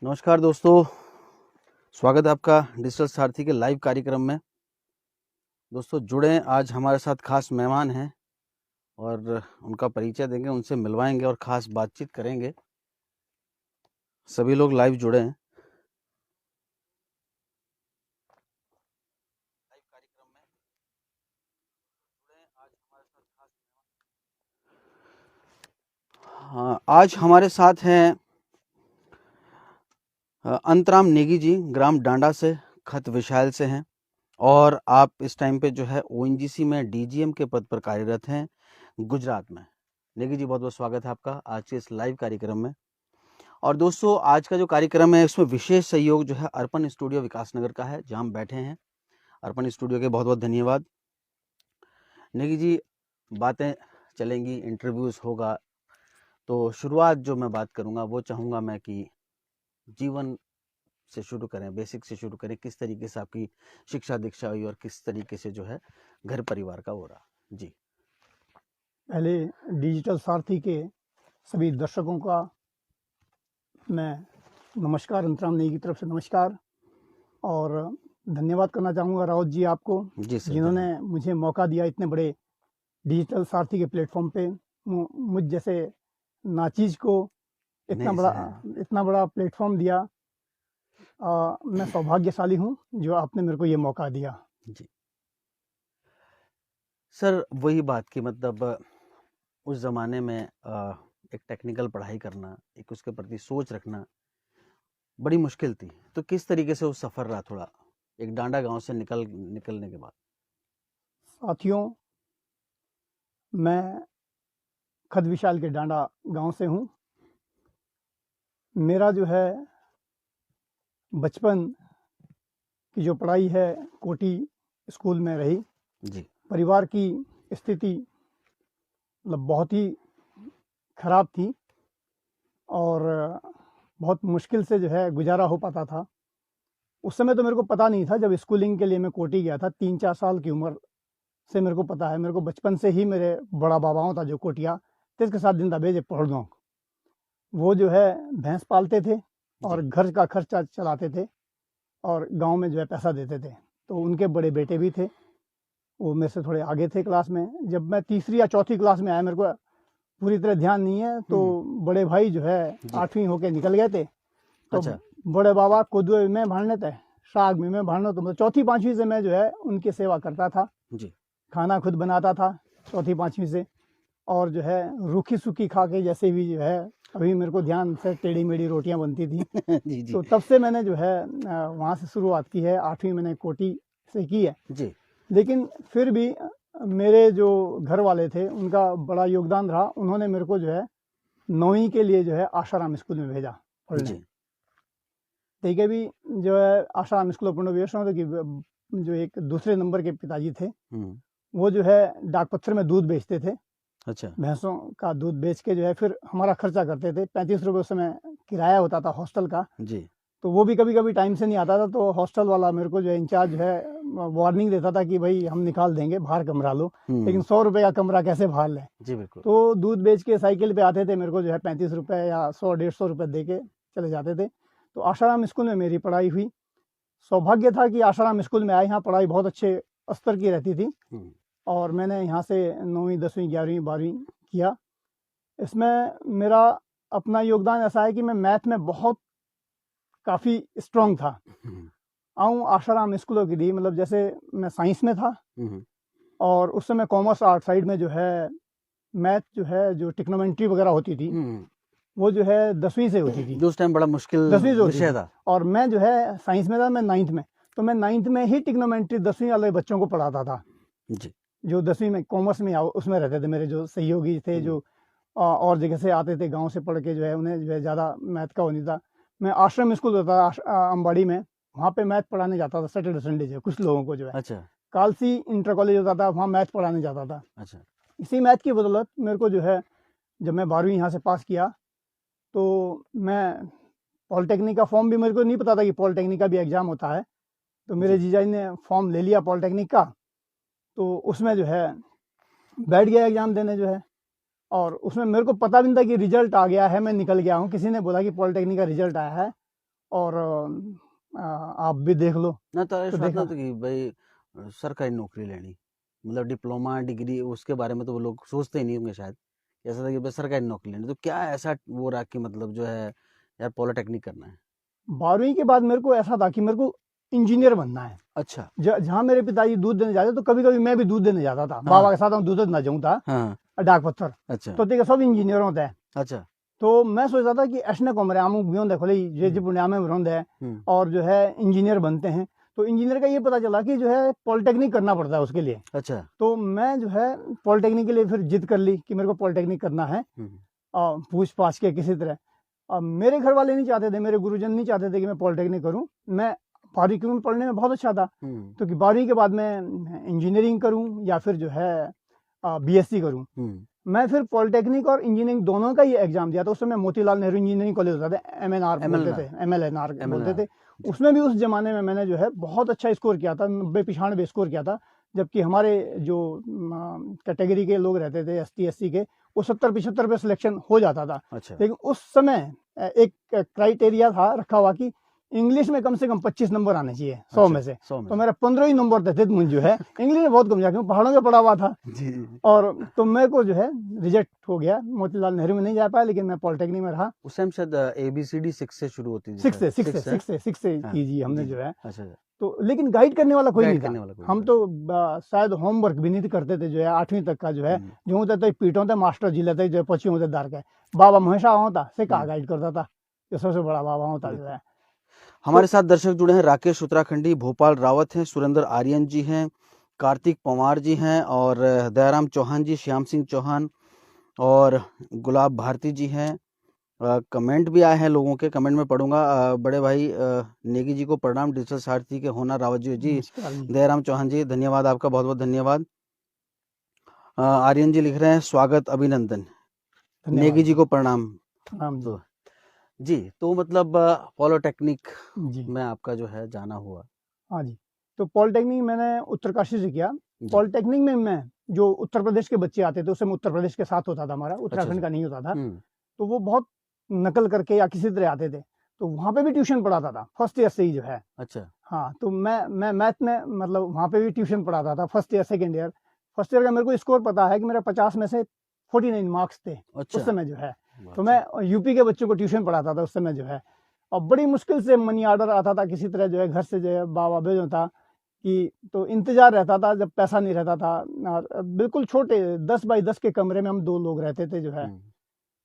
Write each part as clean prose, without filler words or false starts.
नमस्कार दोस्तों, स्वागत है आपका डिजिटल सारथी के लाइव कार्यक्रम में। दोस्तों जुड़ें, आज हमारे साथ खास मेहमान हैं और उनका परिचय देंगे, उनसे मिलवाएंगे और खास बातचीत करेंगे। सभी लोग लाइव जुड़े हैं लाइव कार्यक्रम में। जुड़ें, आज हमारे साथ खास हाँ, आज हमारे साथ हैं अंतराम नेगी जी, ग्राम डांडा से, खत विशाल से हैं और आप इस टाइम पे जो है ओएनजीसी में डीजीएम के पद पर कार्यरत हैं गुजरात में। नेगी जी, बहुत बहुत स्वागत है आपका आज के इस लाइव कार्यक्रम में। और दोस्तों, आज का जो कार्यक्रम है उसमें विशेष सहयोग जो है अर्पण स्टूडियो विकासनगर का है, जहां हम बैठे हैं। अर्पण स्टूडियो के बहुत बहुत धन्यवाद। नेगी जी, बातें चलेंगी, इंटरव्यूज होगा, तो शुरुआत जो मैं बात करूंगा वो चाहूंगा मैं कि जीवन से शुरू करें, बेसिक से शुरू करें। किस तरीके से आपकी शिक्षा दीक्षा हुई और किस तरीके से जो है घर परिवार का हो रहा जी। पहले डिजिटल सारथी के सभी दर्शकों का मैं नमस्कार, अंतराम नेगी की तरफ से नमस्कार और धन्यवाद करना चाहूँगा राउत जी आपको, जी सर, जिन्होंने मुझे मौका दिया इतने बड़े डिजिटल सारथी के प्लेटफॉर्म पे मुझ जैसे नाचीज को इतना बड़ा प्लेटफॉर्म दिया। मैं सौभाग्यशाली हूँ जो आपने मेरे को ये मौका दिया जी। सर, वही बात की मतलब उस ज़माने में एक टेक्निकल पढ़ाई करना, एक उसके प्रति सोच रखना बड़ी मुश्किल थी। तो किस तरीके से वो सफ़र रहा थोड़ा, एक डांडा गांव से निकलने के बाद? साथियों, मैं खत विशाल के डांडा गांव से हूँ। मेरा जो है बचपन की जो पढ़ाई है कोटी स्कूल में रही जी। परिवार की स्थिति मतलब बहुत ही खराब थी और बहुत मुश्किल से जो है गुजारा हो पाता था। उस समय तो मेरे को पता नहीं था, जब स्कूलिंग के लिए मैं कोटी गया था 3-4 साल की उम्र से मेरे को पता है। मेरे को बचपन से ही मेरे बड़ा बाबाओं था जो कोटिया इसके साथ दिन भेजे पढ़ दो। वो जो है भैंस पालते थे और घर का खर्चा चलाते थे और गांव में जो है पैसा देते थे। तो उनके बड़े बेटे भी थे, वो मेरे से थोड़े आगे थे क्लास में। जब मैं तीसरी या चौथी क्लास में आया, मेरे को पूरी तरह ध्यान नहीं है, तो बड़े भाई जो है 8वीं होके निकल गए थे। तो अच्छा। बड़े बाबा कोदुए में भाड़ने थे, साग में भाड़ना। तो मतलब चौथी पाँचवीं से मैं जो है उनकी सेवा करता था जी। खाना खुद बनाता था चौथी पाँचवीं से, और जो है रूखी सूखी खा के जैसे भी जो है अभी मेरे को ध्यान से टेढ़ी मेढ़ी रोटियां बनती थी जी जी। तो तब से मैंने जो है वहाँ से शुरुआत की है। 8वीं मैंने कोटी से की है जी। लेकिन फिर भी मेरे जो घर वाले थे उनका बड़ा योगदान रहा। उन्होंने मेरे को जो है 9वीं के लिए जो है आशाराम स्कूल में भेजा पढ़ने। ठीक है, भी जो है आशाराम स्कूल ऑफ पुनर्विवेचन की जो एक दूसरे नंबर के पिताजी थे, वो जो है डाक पत्थर में दूध बेचते थे। अच्छा। भैंसों का दूध बेच के जो है फिर हमारा खर्चा करते थे। 35 रुपये उस समय किराया होता था हॉस्टल का जी। तो वो भी कभी कभी टाइम से नहीं आता था। तो हॉस्टल वाला मेरे को जो है इंचार्ज है वार्निंग देता था कि भाई हम निकाल देंगे, बाहर कमरा लो। लेकिन 100 रुपये का कमरा कैसे बाहर लें। जी बिल्कुल। तो दूध बेच के साइकिल पे आते थे, मेरे को जो है 35 रुपये या 100-150 रुपये दे के चले जाते थे। तो आशाराम स्कूल में मेरी पढ़ाई हुई। सौभाग्य था कि आशाराम स्कूल में आए, यहाँ पढ़ाई बहुत अच्छे स्तर की रहती थी और मैंने यहाँ से 9वीं 10वीं 11वीं 12वीं किया। इसमें मेरा अपना योगदान ऐसा है कि मैं मैथ में बहुत काफ़ी स्ट्रांग था। आऊँ आशाराम स्कूलों की दी, मतलब जैसे मैं साइंस में था और उस समय कॉमर्स आर्ट साइड में जो है मैथ जो है जो टिक्नोमेंट्री वगैरह होती थी वो जो है 10वीं से होती थी। उस टाइम बड़ा मुश्किल 10वीं विषय था और मैं जो है साइंस में था, मैं 9th में। तो मैं 9th में ही टिक्नोमेंट्री 10वीं वाले बच्चों को पढ़ाता था जी। जो 10वीं में कॉमर्स में उसमें रहते थे। मेरे जो सहयोगी थे जो और जगह से आते थे, गांव से पढ़ के जो है उन्हें जो है ज़्यादा मैथ का वो नहीं था। मैं आश्रम स्कूल होता था अम्बाड़ी में, वहाँ पे मैथ पढ़ाने जाता था सैटरडे संडे जो कुछ लोगों को जो है। अच्छा। कालसी इंटर कॉलेज होता था, वहाँ मैथ पढ़ाने जाता था। अच्छा। इसी मैथ की बदौलत मेरे को जो है जब मैं 12वीं यहाँ से पास किया तो मैं पॉलिटेक्निक का फॉर्म भी, मेरे को नहीं पता था कि पॉलिटेक्निक का भी एग्ज़ाम होता है। तो मेरे जीजाजी ने फॉर्म ले लिया पॉलिटेक्निक का, तो उसमें जो है बैठ गया एग्ज़ाम देने जो है। और उसमें मेरे को पता भी नहीं था कि रिजल्ट आ गया है, मैं निकल गया हूँ। किसी ने बोला कि पॉलिटेक्निक का रिजल्ट आया है और आप भी देख लो ना तो तो बात ना देखा तो कि भाई सरकारी नौकरी लेनी, मतलब डिप्लोमा डिग्री उसके बारे में तो वो लोग सोचते ही नहीं होंगे शायद। ऐसा था कि भाई सरकारी नौकरी लेनी, तो क्या ऐसा वो रहा कि मतलब जो है यार पॉलिटेक्निक करना है? 12वीं के बाद मेरे को ऐसा था कि मेरे को इंजीनियर बनना है। अच्छा। जहाँ मेरे पिताजी दूध देने जाते तो कभी कभी मैं भी दूध देने जाता था, हाँ बाबा के साथ हम दूध देना जाऊँ था हाँ। डाक पत्थर। अच्छा तो देखो सब इंजीनियर होते हैं। अच्छा। तो मैं सोचता था कि ऐसने कमरे आमू बियों देखो ये जो पुण्या में रोंद है और जो है इंजीनियर बनते हैं। तो इंजीनियर का ये पता चला कि जो है पॉलिटेक्निक करना पड़ता है उसके लिए। अच्छा। तो मैं जो है पॉलिटेक्निक के लिए फिर जिद कर ली कि मेरे को पॉलिटेक्निक करना है, पूछ पाछ के किसी तरह। अब मेरे घर वाले नहीं चाहते थे, मेरे गुरुजन नहीं चाहते थे कि मैं पॉलिटेक्निक करूं। मैं 12वीं क्योंकि पढ़ने में बहुत अच्छा था, तो कि 12वीं के बाद मैं इंजीनियरिंग करूं या फिर जो है बीएससी करूं। मैं फिर पॉलिटेक्निक और इंजीनियरिंग दोनों का ही एग्जाम दिया था। उस समय मोतीलाल नेहरू इंजीनियरिंग कॉलेज होता था, एमएनआर बोलते थे, एमएलएनआर बोलते थे। उसमें भी उस जमाने में मैंने जो है बहुत अच्छा स्कोर किया था, 90-95 स्कोर किया था। जबकि हमारे जो कैटेगरी के लोग रहते थे एसटी एससी के, वो 70-75 पे सिलेक्शन हो जाता था। अच्छा। लेकिन उस समय एक क्राइटेरिया था रखा हुआ कि इंग्लिश में कम से कम 25 नंबर आने चाहिए 100 में से। तो मेरा 15 ही नंबर थे मुझे जो है इंग्लिश में बहुत कम जाके पहाड़ों में पड़ा हुआ था जी। और तो मेरे को जो है रिजेक्ट हो गया, मोतीलाल नेहरू में नहीं जा पाया, लेकिन मैं पॉलिटेक्निक में रहा। उस टाइम शायद ABCD 6 से शुरू होती थी। 6 से हाँ, कीजिए हमने जी, जो है। अच्छा। तो लेकिन गाइड करने वाला कोई गाइड नहीं करने था। वाला कोई हम नहीं तो शायद होमवर्क भी नहीं करते थे जो है 8वीं तक का जो है। जो होता था पीठों थे मास्टर जी लेते जो 25 होते दार के बाबा हमेशा होता से कहा गाइड करता था, जो सबसे बड़ा बाबा होता जो है। हमारे साथ दर्शक जुड़े हैं, राकेश उत्तराखंडी, भोपाल रावत हैं, सुरेंद्र आर्यन जी हैं, कार्तिक पंवार जी हैं और दयाराम चौहान जी, श्याम सिंह चौहान और गुलाब भारती जी हैं। कमेंट भी आए हैं लोगों के, कमेंट में पढ़ूंगा। बड़े भाई नेगी जी को प्रणाम, डिजिटल सारथी के होना रावत जी, दयाराम चौहान जी धन्यवाद, आपका बहुत बहुत धन्यवाद। आर्यन जी लिख रहे हैं स्वागत अभिनंदन, नेगी जी को प्रणाम। तो जी, तो मतलब पॉलिटेक्निक में आपका जो है जाना हुआ। हाँ जी, तो पॉलिटेक्निक मैंने उत्तरकाशी से किया। पॉलिटेक्निक में मैं जो उत्तर प्रदेश के बच्चे आते थे, उस समय उत्तर प्रदेश के साथ होता था हमारा, उत्तराखंड का नहीं होता था। तो वो बहुत नकल करके या किसी तरह आते थे, तो वहाँ पे भी ट्यूशन पढ़ाता था फर्स्ट ईयर से ही जो है। अच्छा। हाँ, तो मैं मैथ में मतलब वहाँ पे भी ट्यूशन पढ़ाता था first year second year. First year का मेरे को स्कोर पता है कि मेरा 50 में से 49 मार्क्स थे उस समय जो है। तो मैं यूपी के बच्चों को ट्यूशन पढ़ाता था उस समय जो है, और बड़ी मुश्किल से मनी ऑर्डर आता था किसी तरह जो है घर से जो है बाबा भेजो था कि, तो इंतजार रहता था जब पैसा नहीं रहता था। और बिल्कुल छोटे 10 बाई 10 के कमरे में हम 2 लोग रहते थे जो है,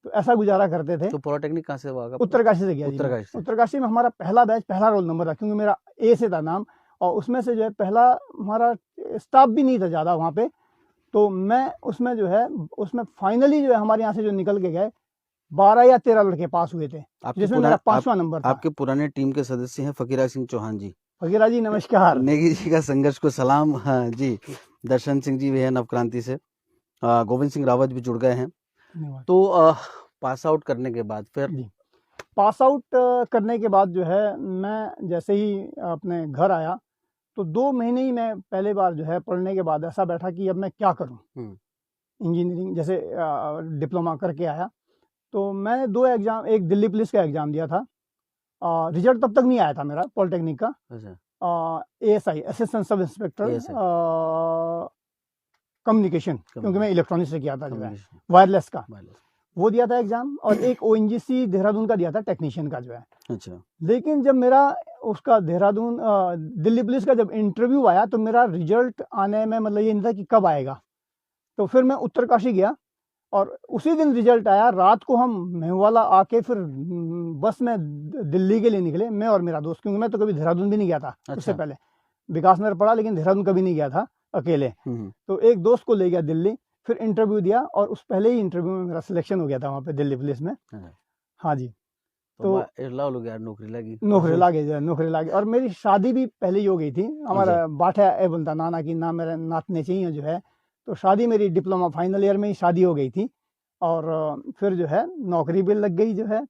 तो ऐसा गुजारा करते थे। तो पॉलिटेक्निक कहाँ से हुआ? उत्तरकाशी से गया। उत्तरकाशी में हमारा पहला बैच पहला रोल नंबर था, क्योंकि मेरा ए से था नाम, और उसमें से जो है पहला हमारा स्टाफ भी नहीं था ज़्यादा वहाँ पे। तो मैं उसमें जो है उसमें फाइनली जो है हमारे यहाँ से जो निकल के गए 12 या 13 लड़के पास हुए थे, जिसमें मेरा 5वां नंबर था। आपके पुराने टीम के सदस्य हैं फकीरा सिंह चौहान जी। फकीरा जी नमस्कार। नेगी जी का संघर्ष को सलाम। हाँ जी, दर्शन सिंह जी भी है नवक्रांति से, गोविंद सिंह रावत भी जुड़ गए हैं। तो पास आउट करने के बाद फिर पास आउट करने के बाद जो है मैं जैसे ही अपने घर आया तो 2 महीने ही मैं पहले बार जो है पढ़ने के बाद ऐसा बैठा कि अब मैं क्या करूं। इंजीनियरिंग जैसे डिप्लोमा करके आया, तो मैंने 2 एग्जाम, एक दिल्ली पुलिस का एग्जाम दिया था। रिजल्ट तब तक नहीं आया था मेरा पॉलिटेक्निक का। ASI assistant sub inspector communication, क्योंकि मैं इलेक्ट्रॉनिक्स से किया था जो है वायरलेस का, वो दिया था एग्जाम। और एक ONGC देहरादून का दिया था टेक्नीशियन का जो है। अच्छा। लेकिन जब मेरा उसका देहरादून दिल्ली पुलिस का जब इंटरव्यू आया तो मेरा रिजल्ट आने में मतलब ये नहीं था कि कब आएगा। तो फिर मैं उत्तरकाशी गया और उसी दिन रिजल्ट आया। रात को हम मेहवाला आके फिर बस में दिल्ली के लिए निकले, मैं और मेरा दोस्त, क्योंकि मैं तो कभी देहरादून भी नहीं गया था। अच्छा। उससे पहले विकास नगर पढ़ा, लेकिन देहरादून कभी नहीं गया था अकेले। तो एक दोस्त को ले गया दिल्ली, फिर इंटरव्यू दिया और उस पहले ही इंटरव्यू में मेरा सिलेक्शन हो गया था वहाँ पे दिल्ली पुलिस में। हाँ जी, तो नौकरी लागे और मेरी शादी भी पहले ही हो गई थी। हमारा बाठा ए बोलता नाना की नाम मेरे नातने चाहिए जो है, तो शादी मेरी डिप्लोमा फाइनल ईयर में ही शादी हो गई थी। और फिर जो है नौकरी भी लग गई जो है।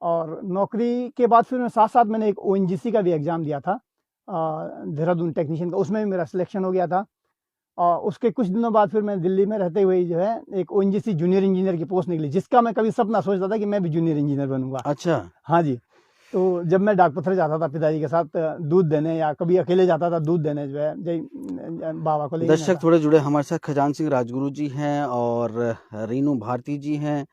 और नौकरी के बाद फिर साथ साथ मैंने एक ONGC का भी एग्ज़ाम दिया था देहरादून टेक्नीशियन का, उसमें भी मेरा सिलेक्शन हो गया था। और उसके कुछ दिनों बाद फिर मैं दिल्ली में रहते हुए जो है एक ONGC जूनियर इंजीनियर की पोस्ट निकली, जिसका मैं कभी सपना सोचता था कि मैं भी जूनियर इंजीनियर बनूंगा। अच्छा। हाँ जी, तो जब मैं डाकपत्थर जाता था पिताजी के साथ दूध देने, या कभी अकेले जाता था दूध देने जो है जय बाबा को लेके दर्शक जाता। थोड़े जुड़े हमारे साथ खजान सिंह राजगुरु जी हैं और रीनू भारती जी हैं,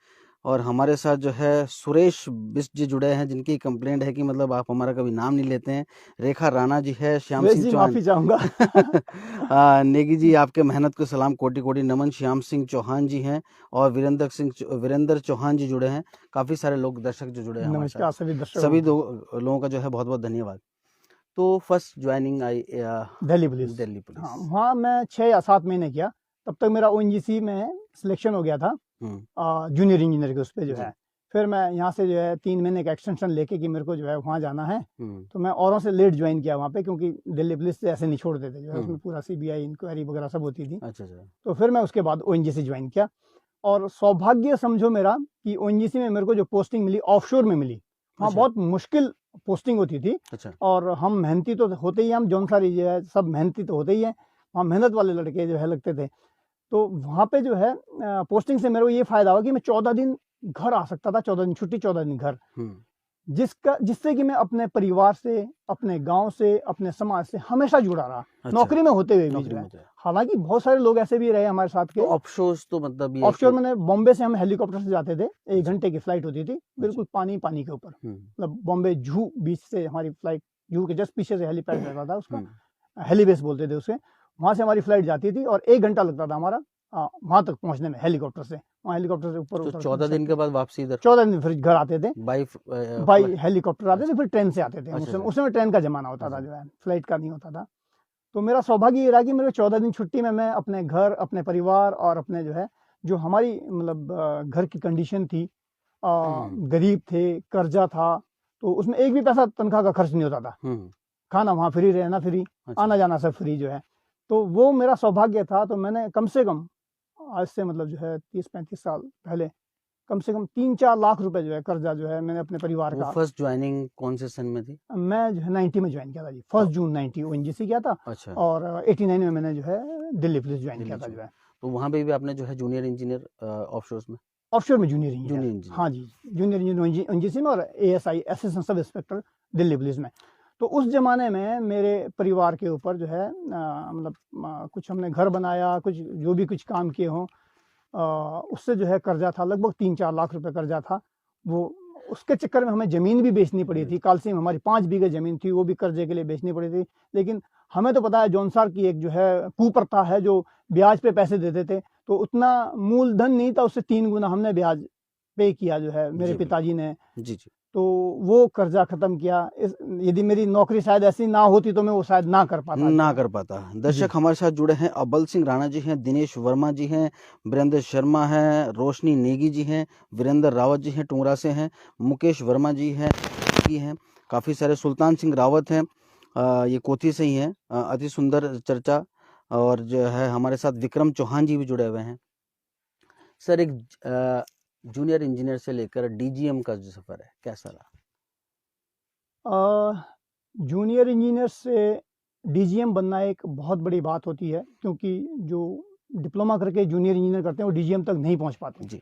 और हमारे साथ जो है सुरेश बिस्ट जी जुड़े हैं, जिनकी कंप्लेंट है कि मतलब आप हमारा कभी नाम नहीं लेते हैं। रेखा राणा जी है, श्याम सुरेश सिंह जी चौहान माफी चाहूंगा। नेगी जी आपके मेहनत को सलाम, कोटि कोटि नमन। श्याम सिंह चौहान जी हैं और वीरेंद्र चौहान जी जुड़े हैं। काफी सारे लोग दर्शक जो जुड़े हैं हमारे नमस्कार साथ, सभी दर्शकों सभी को। लोगों का जो है बहुत बहुत धन्यवाद। तो first joining I Delhi police. Delhi हाँ, पुलिस। वहाँ मैं 6 या 7 महीने किया। तब तक मेरा ओएनजीसी में सिलेक्शन हो गया था जूनियर इंजीनियर के उस पे जो जी। है। फिर मैं यहाँ से जो है 3 महीने का एक्सटेंशन लेके कि मेरे को जो है वहाँ जाना है, हम्म, तो मैं औरों से लेट ज्वाइन किया वहाँ पे, क्योंकि दिल्ली पुलिस से ऐसे नहीं छोड़ते थे, जो है हम्म। उसमें पूरा सीबीआई इंक्वायरी वगैरह सब होती थी। अच्छा अच्छा। तो फिर मैं उसके बाद ओएनजीसी ज्वाइन किया, और सौभाग्य समझो मेरा कि ओएनजीसी में मेरे को जो पोस्टिंग मिली ऑफशोर में मिली। वहाँ अच्छा बहुत मुश्किल पोस्टिंग होती थी, अच्छा। और हम मेहनती तो होते ही हैं, हम जौन सारी जो है सब मेहनती तो होते ही हैं, वहाँ मेहनत वाले लड़के जो है लगते थे। तो वहाँ पे जो है पोस्टिंग से मेरे को ये फायदा हुआ कि मैं 14 दिन घर आ सकता था, 14 दिन छुट्टी, 14 दिन घर, जिससे कि मैं अपने परिवार से, अपने गांव से, अपने समाज से हमेशा जुड़ा रहा। अच्छा, नौकरी में होते हुए भी नौकरी जो है। में तो है। हालांकि बहुत सारे लोग ऐसे भी रहे हमारे साथ तो के। ऑफशोर्स तो मतलब ये है ऑफशोर कि मैंने बॉम्बे से हम हेलीकॉप्टर से जाते थे, 1 अच्छा। घंटे की फ्लाइट होती थी, बिल्कुल पानी के ऊपर। हम्म, मतलब बॉम्बे जूहू बीच से हमारी फ्लाइट, जूहू के जस्ट पीछे से हेलीपैड रहता था उसका, हम्म। हेलीबेस बोलते थे उसे। वहाँ से हमारी फ्लाइट जाती थी, और 1 घंटा लगता था हमारा वहाँ तक पहुँचने में हेलीकॉप्टर से। वहाँ हेलीकॉप्टर से ऊपर तो उतर 14 दिन के बाद वापसी इधर 14 दिन फिर घर आते थे। बाई बाई हेलीकॉप्टर आते थे, फिर ट्रेन से आते थे। अच्छा, उस समय ट्रेन का जमाना होता था, अच्छा। जो है फ्लाइट का नहीं होता था। तो मेरा सौभाग्य ये रहा कि मेरे 14 दिन छुट्टी में मैं अपने घर, अपने परिवार, और अपने जो है जो हमारी मतलब घर की कंडीशन थी, गरीब थे, कर्जा था, तो उसमें एक भी पैसा तनख्वाह का खर्च नहीं होता था। खाना वहाँ फ्री, रहना फ्री, अच्छा। आना जाना सब फ्री जो है। तो वो मेरा सौभाग्य था। तो मैंने कम से कम आज से मतलब जो है 30-35 साल पहले कम से कम 3-4 लाख रुपए जो है कर्जा जो है मैंने अपने परिवार वो का। फर्स्ट ज्वाइनिंग कौन से सन में थी? मैं जो है 90 में ज्वाइन किया था जी, 1 जून 90 ओएनजीसी किया था। अच्छा। और 89 में मैंने जो है दिल्ली पुलिस ज्वाइन किया था दिल्ली जो है। तो वहाँ पे भी आपने जो है जूनियर इंजीनियर ऑफशोर्स में ऑफशोर में जूनियर जूनियर इंजीनियर, इंजीनियर। हाँ जी, जूनियर इंजीनियर ओएनजीसी में, और ASI assistant sub inspector Delhi police में। तो उस जमाने में मेरे परिवार के ऊपर जो है मतलब कुछ हमने घर बनाया, कुछ जो भी कुछ काम किए हों, उससे जो है कर्जा था, लगभग 3-4 लाख रुपए कर्जा था। वो उसके चक्कर में हमें ज़मीन भी बेचनी पड़ी थी। कालसी में हमारी 5 बीघे ज़मीन थी, वो भी कर्जे के लिए बेचनी पड़ी थी। लेकिन हमें तो पता है जौनसार की एक जो है कुप्रथा है, जो ब्याज पे पैसे देते थे, तो उतना मूलधन नहीं था, उससे 3 गुना हमने ब्याज पे किया जो है मेरे जी, पिताजी ने। जी जी। तो वो कर्जा खत्म किया। यदि मेरी नौकरी शायद ऐसी ना होती तो मैं वो शायद ना कर पाता जो ना है। कर पाता। जी। दर्शक हमारे साथ जुड़े हैं, अबल सिंह राणा जी हैं, दिनेश वर्मा जी हैं, वीरेंद्र शर्मा हैं, रोशनी नेगी जी हैं, वीरेंद्र रावत जी हैं, टुंगरा से हैं, मुकेश वर्मा जी हैं, काफ़ी सारे, सुल्तान सिंह रावत हैं, ये कोठी से ही हैं। अति सुंदर चर्चा। और जो है हमारे साथ विक्रम चौहान जी भी जुड़े हुए हैं। सर, एक जूनियर इंजीनियर से लेकर डीजीएम का जो सफ़र है कैसा रहा? जूनियर इंजीनियर से डीजीएम बनना एक बहुत बड़ी बात होती है, क्योंकि जो डिप्लोमा करके जूनियर इंजीनियर करते हैं वो डीजीएम तक नहीं पहुंच पाते। जी।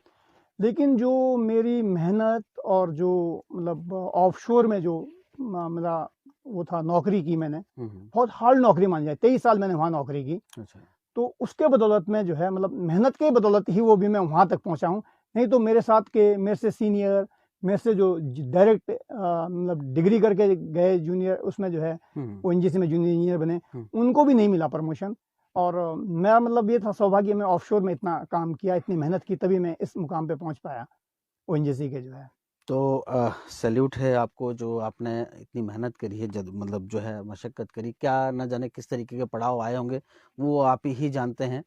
लेकिन जो मेरी मेहनत और जो मतलब ऑफशोर में जो मेरा वो था, नौकरी की मैंने, बहुत हार्ड नौकरी मान जाए, 23 साल मैंने वहाँ नौकरी की। अच्छा। तो उसके बदौलत में जो है मतलब मेहनत के बदौलत ही वो भी मैं वहाँ तक पहुँचा हूँ। नहीं तो मेरे साथ के, मेरे से सीनियर, मेरे से जो डायरेक्ट मतलब डिग्री करके गए जूनियर, उसमें जो है ओएनजीसी में जूनियर इंजीनियर बने, उनको भी नहीं मिला प्रमोशन। और मेरा मतलब ये था सौभाग्य, मैं ऑफशोर में इतना काम किया, इतनी मेहनत की, तभी मैं इस मुकाम पे पहुंच पाया ओएनजीसी के जो है। तो सैल्यूट है आपको, जो आपने इतनी मेहनत करी है, जब मतलब जो है मशक्क़त करी, क्या न जाने किस तरीके के पड़ाव आए होंगे, वो आप ही जानते हैं।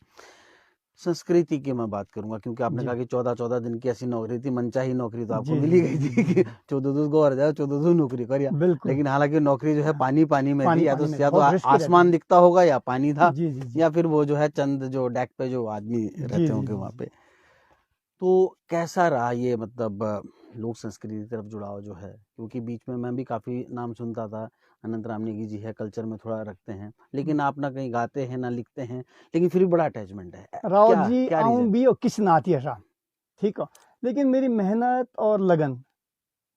संस्कृति की मैं बात करूंगा, क्योंकि आपने कहा कि 14-14 दिन की ऐसी नौकरी थी, मनचाही नौकरी तो आपको मिल ही गई थी कि 14 गोर जाओ, 14 नौकरी करिए। लेकिन हालांकि नौकरी जो है पानी में थी, या तो आसमान दिखता होगा या पानी था, या फिर वो जो है चंद जो डेक पे जो आदमी रहते होंगे वहाँ पे। तो कैसा रहा ये, मतलब लोक संस्कृति की तरफ जुड़ाव जो है, क्योंकि बीच में मैं भी काफ़ी नाम सुनता था, अनंत राम नेगी जी है, कल्चर में थोड़ा रखते हैं, लेकिन आप ना कहीं गाते हैं ना लिखते हैं, लेकिन फिर भी बड़ा अटैचमेंट है। राव जी क्या आऊं रीजन? भी और किस नाती ऐसा, ठीक है। लेकिन मेरी मेहनत और लगन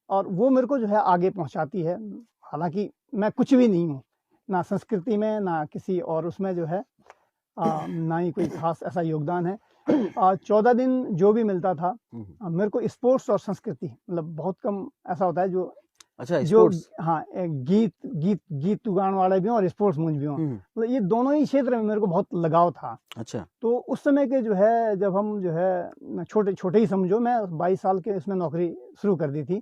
और वो मेरे को जो है आगे पहुंचाती है। हालांकि मैं कुछ भी नहीं हूँ, ना संस्कृति में ना किसी और उसमें जो है ना ही कोई खास ऐसा योगदान है। 14 दिन जो भी मिलता था मेरे को स्पोर्ट्स और संस्कृति, मतलब बहुत कम ऐसा होता है जो अच्छा, जो स्पोर्ट्स। हाँ गीत गीत गीत गान वाले भी हों और स्पोर्ट्स मूंज भी हों, हम्म, मतलब ये दोनों ही क्षेत्र में मेरे को बहुत लगाव था। अच्छा। तो उस समय के जो है जब हम जो है छोटे छोटे ही समझो, मैं 22 साल के इसमें नौकरी शुरू कर दी थी।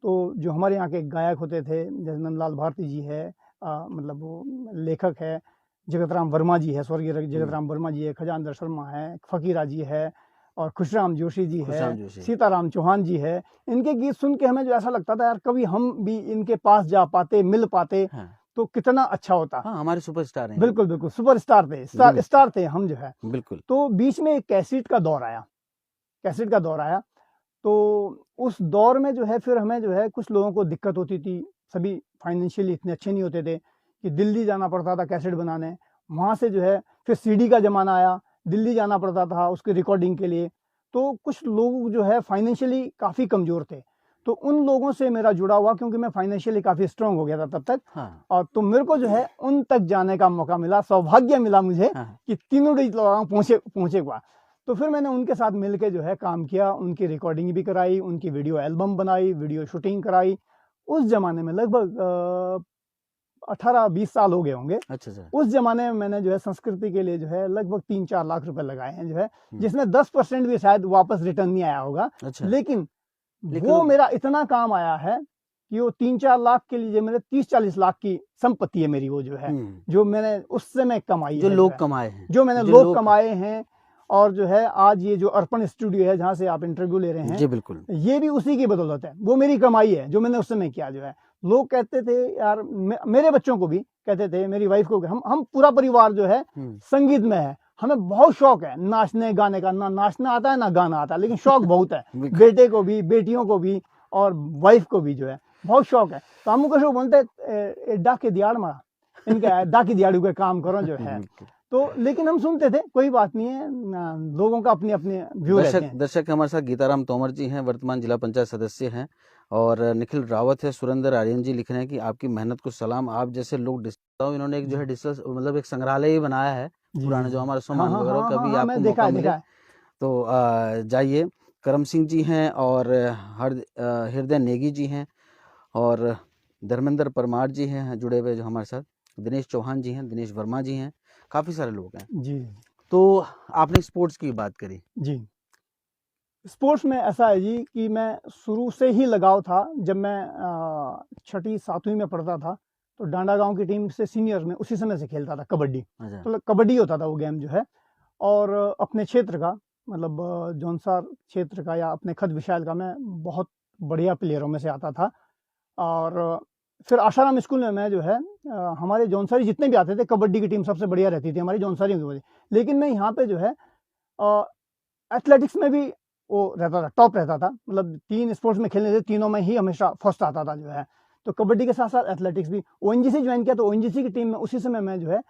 तो जो हमारे यहाँ के गायक होते थे, जैसे नंदलाल भारती जी है, मतलब वो लेखक है, जगत राम वर्मा जी है, स्वर्गीय जगत राम वर्मा जी है, खजानदर शर्मा है, फकीरा जी है, और खुशराम जोशी जी है, खुशराम जोशी। सीताराम चौहान जी है। इनके गीत सुन के हमें जो ऐसा लगता था यार कभी हम भी इनके पास जा पाते, मिल पाते, हाँ, तो कितना अच्छा होता। हाँ, हमारे सुपरस्टार हैं। बिल्कुल बिल्कुल सुपरस्टार थे, बिल्कुल। स्टार थे हम जो है। बिल्कुल। तो बीच में एक कैसेट का दौर आया, कैसेट का दौर आया। तो उस दौर में जो है फिर हमें जो है कुछ लोगों को दिक्कत होती थी, सभी फाइनेंशियली इतने अच्छे नहीं होते थे कि दिल्ली जाना पड़ता था कैसेट बनाने। वहाँ से जो है फिर सीडी का ज़माना आया, दिल्ली जाना पड़ता था उसकी रिकॉर्डिंग के लिए। तो कुछ लोग जो है फाइनेंशियली काफ़ी कमज़ोर थे, तो उन लोगों से मेरा जुड़ा हुआ, क्योंकि मैं फाइनेंशियली काफ़ी स्ट्रांग हो गया था तब तक। हाँ, और तो मेरे को जो है उन तक जाने का मौका मिला, सौभाग्य मिला मुझे हाँ, कि तीनों डिजिट लोग पहुँचे हुआ। तो फिर मैंने उनके साथ मिलके जो है काम किया, उनकी रिकॉर्डिंग भी कराई, उनकी वीडियो एल्बम बनाई, वीडियो शूटिंग कराई। उस ज़माने में लगभग 18-20 साल हो गए होंगे। अच्छा, अच्छा। उस ज़माने में मैंने जो है संस्कृति के लिए जो है लगभग 3-4 लाख रुपए लगाए हैं जो है, हम्म, जिसमें 10% भी शायद वापस रिटर्न नहीं आया होगा। अच्छा। लेकिन लेकिन वो वो मेरा इतना काम आया है कि वो 3-4 लाख के लिए मेरे 30-40 लाख की संपत्ति है मेरी, वो जो है, जो मैंने उस समय कमाई जो है, जो लोग है, कमाए हैं, जो मैंने जो लोग लोग कमाए हैं। और जो है आज ये जो अर्पण स्टूडियो है जहाँ से आप इंटरव्यू ले रहे हैं, जी बिल्कुल। ये भी उसी की बदौलत है। वो मेरी कमाई है जो मैंने उस समय किया जो है। लोग कहते थे यार, मेरे बच्चों को भी कहते थे, मेरी वाइफ को भी, हम पूरा परिवार जो है संगीत में है, हमें बहुत शौक है नाचने गाने का। ना नाचना आता है ना गाना आता है, लेकिन शौक बहुत है बेटे को भी, बेटियों को भी, और वाइफ को भी जो है बहुत शौक है। तो हम कैसे बोलते डाके दियाड़ मारा, इनके डाकी दियाड़ू के काम करो जो है। तो लेकिन हम सुनते थे, कोई बात नहीं है, लोगों का अपने अपने व्यू रहते हैं। दर्शक हमारे साथ गीताराम तोमर जी हैं, वर्तमान जिला पंचायत सदस्य हैं, और निखिल रावत है। सुरेंद्र आर्यन जी लिख रहे हैं कि आपकी मेहनत को सलाम। आप जैसे लोग इन्होंने एक जो है डिजिटल मतलब एक संग्रहालय ही बनाया है पुराने, जो हमारे सामान वगैरह, कभी आपको मौका मिले तो जाइए। करम सिंह जी हैं, और हृदय नेगी जी हैं, और धर्मेंद्र परमार जी हैं जुड़े हुए जो हमारे साथ, दिनेश चौहान जी हैं, दिनेश वर्मा जी हैं, काफ़ी सारे लोग हैं जी। तो आपने स्पोर्ट्स की बात करी जी। स्पोर्ट्स में ऐसा है जी कि मैं शुरू से ही लगाव था। जब मैं 6ठी-7वीं में पढ़ता था तो डांडा गांव की टीम से सीनियर में उसी समय से खेलता था कबड्डी। तो कबड्डी होता था वो गेम जो है। और अपने क्षेत्र का, मतलब जौनसार क्षेत्र का या अपने खत विशाल का, मैं बहुत बढ़िया प्लेयरों में से आता था। और फिर आशाराम स्कूल में मैं जो है हमारे जौनसारी जितने भी आते थे, कबड्डी की टीम सबसे बढ़िया रहती थी हमारी जौनसारियों की वजह। लेकिन मैं यहाँ पे जो है एथलेटिक्स में भी वो रहता था, टॉप रहता था। मतलब 3 स्पोर्ट्स में खेलने थे, तीनों में ही हमेशा फर्स्ट आता था जो है। तो कबड्डी के साथ साथ एथलेटिक्स भी। ओएनजीसी ज्वाइन किया तो ओएनजीसी की टीम में उसी समय मैं जो है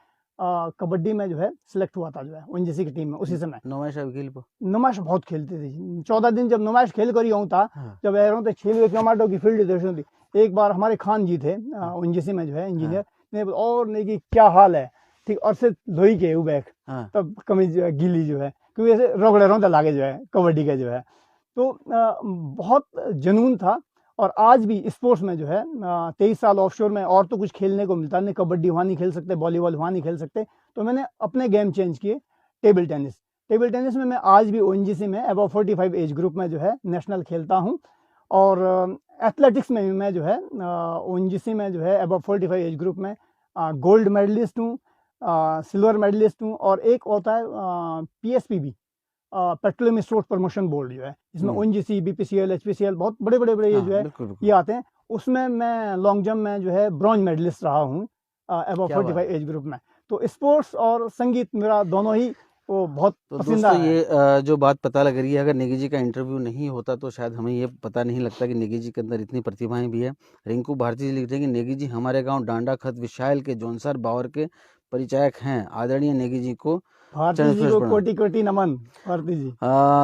कबड्डी में जो है सिलेक्ट हुआ था जो है ओएनजीसी की टीम में उसी समय। नुमाइश बहुत खेलते थे। 14 दिन जब नुमाइश खेल कर ही हूँ था, जब रहा तो 6 टमाटो की फील्ड देशों थी। एक बार हमारे खान जी थे ओएनजीसी में जो है इंजीनियर, ने और नहीं कि क्या हाल है, ठीक, और से धोई के बैग, तब कमीज गीली जो है, क्योंकि ऐसे रगड़े रोंदे लागे जो है कबड्डी के जो है। तो बहुत जुनून था। और आज भी स्पोर्ट्स में जो है 23 साल ऑफशोर में, और तो कुछ खेलने को मिलता नहीं, कबड्डी वहाँ नहीं खेल सकते, वॉलीबॉल वहाँ नहीं खेल सकते, तो मैंने अपने गेम चेंज किए। टेबल टेनिस में मैं आज भी ओएनजीसी में अबव 45 एज ग्रुप में जो है नेशनल खेलता हूँ। और एथलेटिक्स में भी मैं जो है ओएनजीसी में जो है अबव 45 एज ग्रुप में गोल्ड मेडलिस्ट हूँ, सिल्वर मेडलिस्ट हूँ। और एक होता है PSPB, petroleum sports promotion board जो है, इसमें ओएनजीसी, बीपीसीएल, एचपीसीएल, बहुत बड़े बड़े ये जो है ये आते हैं। उसमें मैं लॉन्ग जंप में जो है ब्रॉन्ज मेडलिस्ट रहा हूँ अबव 45 एज ग्रुप में। तो स्पोर्ट्स और संगीत मेरा दोनों ही वो बहुत पसंदीदा है। ये जो बात पता लग रही है, अगर नेगी जी का इंटरव्यू नहीं होता तो शायद हमें ये पता नहीं लगता कि नेगी जी के अंदर इतनी प्रतिभाएं भी है। रिंकू भारती जी लिख रहे हैं कि नेगी जी हमारे गांव डांडा खत विशाल के जौनसार बावर के परिचायक हैं। आदरणीय नेगी जी को भारती चरण जी स्पर्श को प्रणाम। कोटि कोटि नमन। भारती जी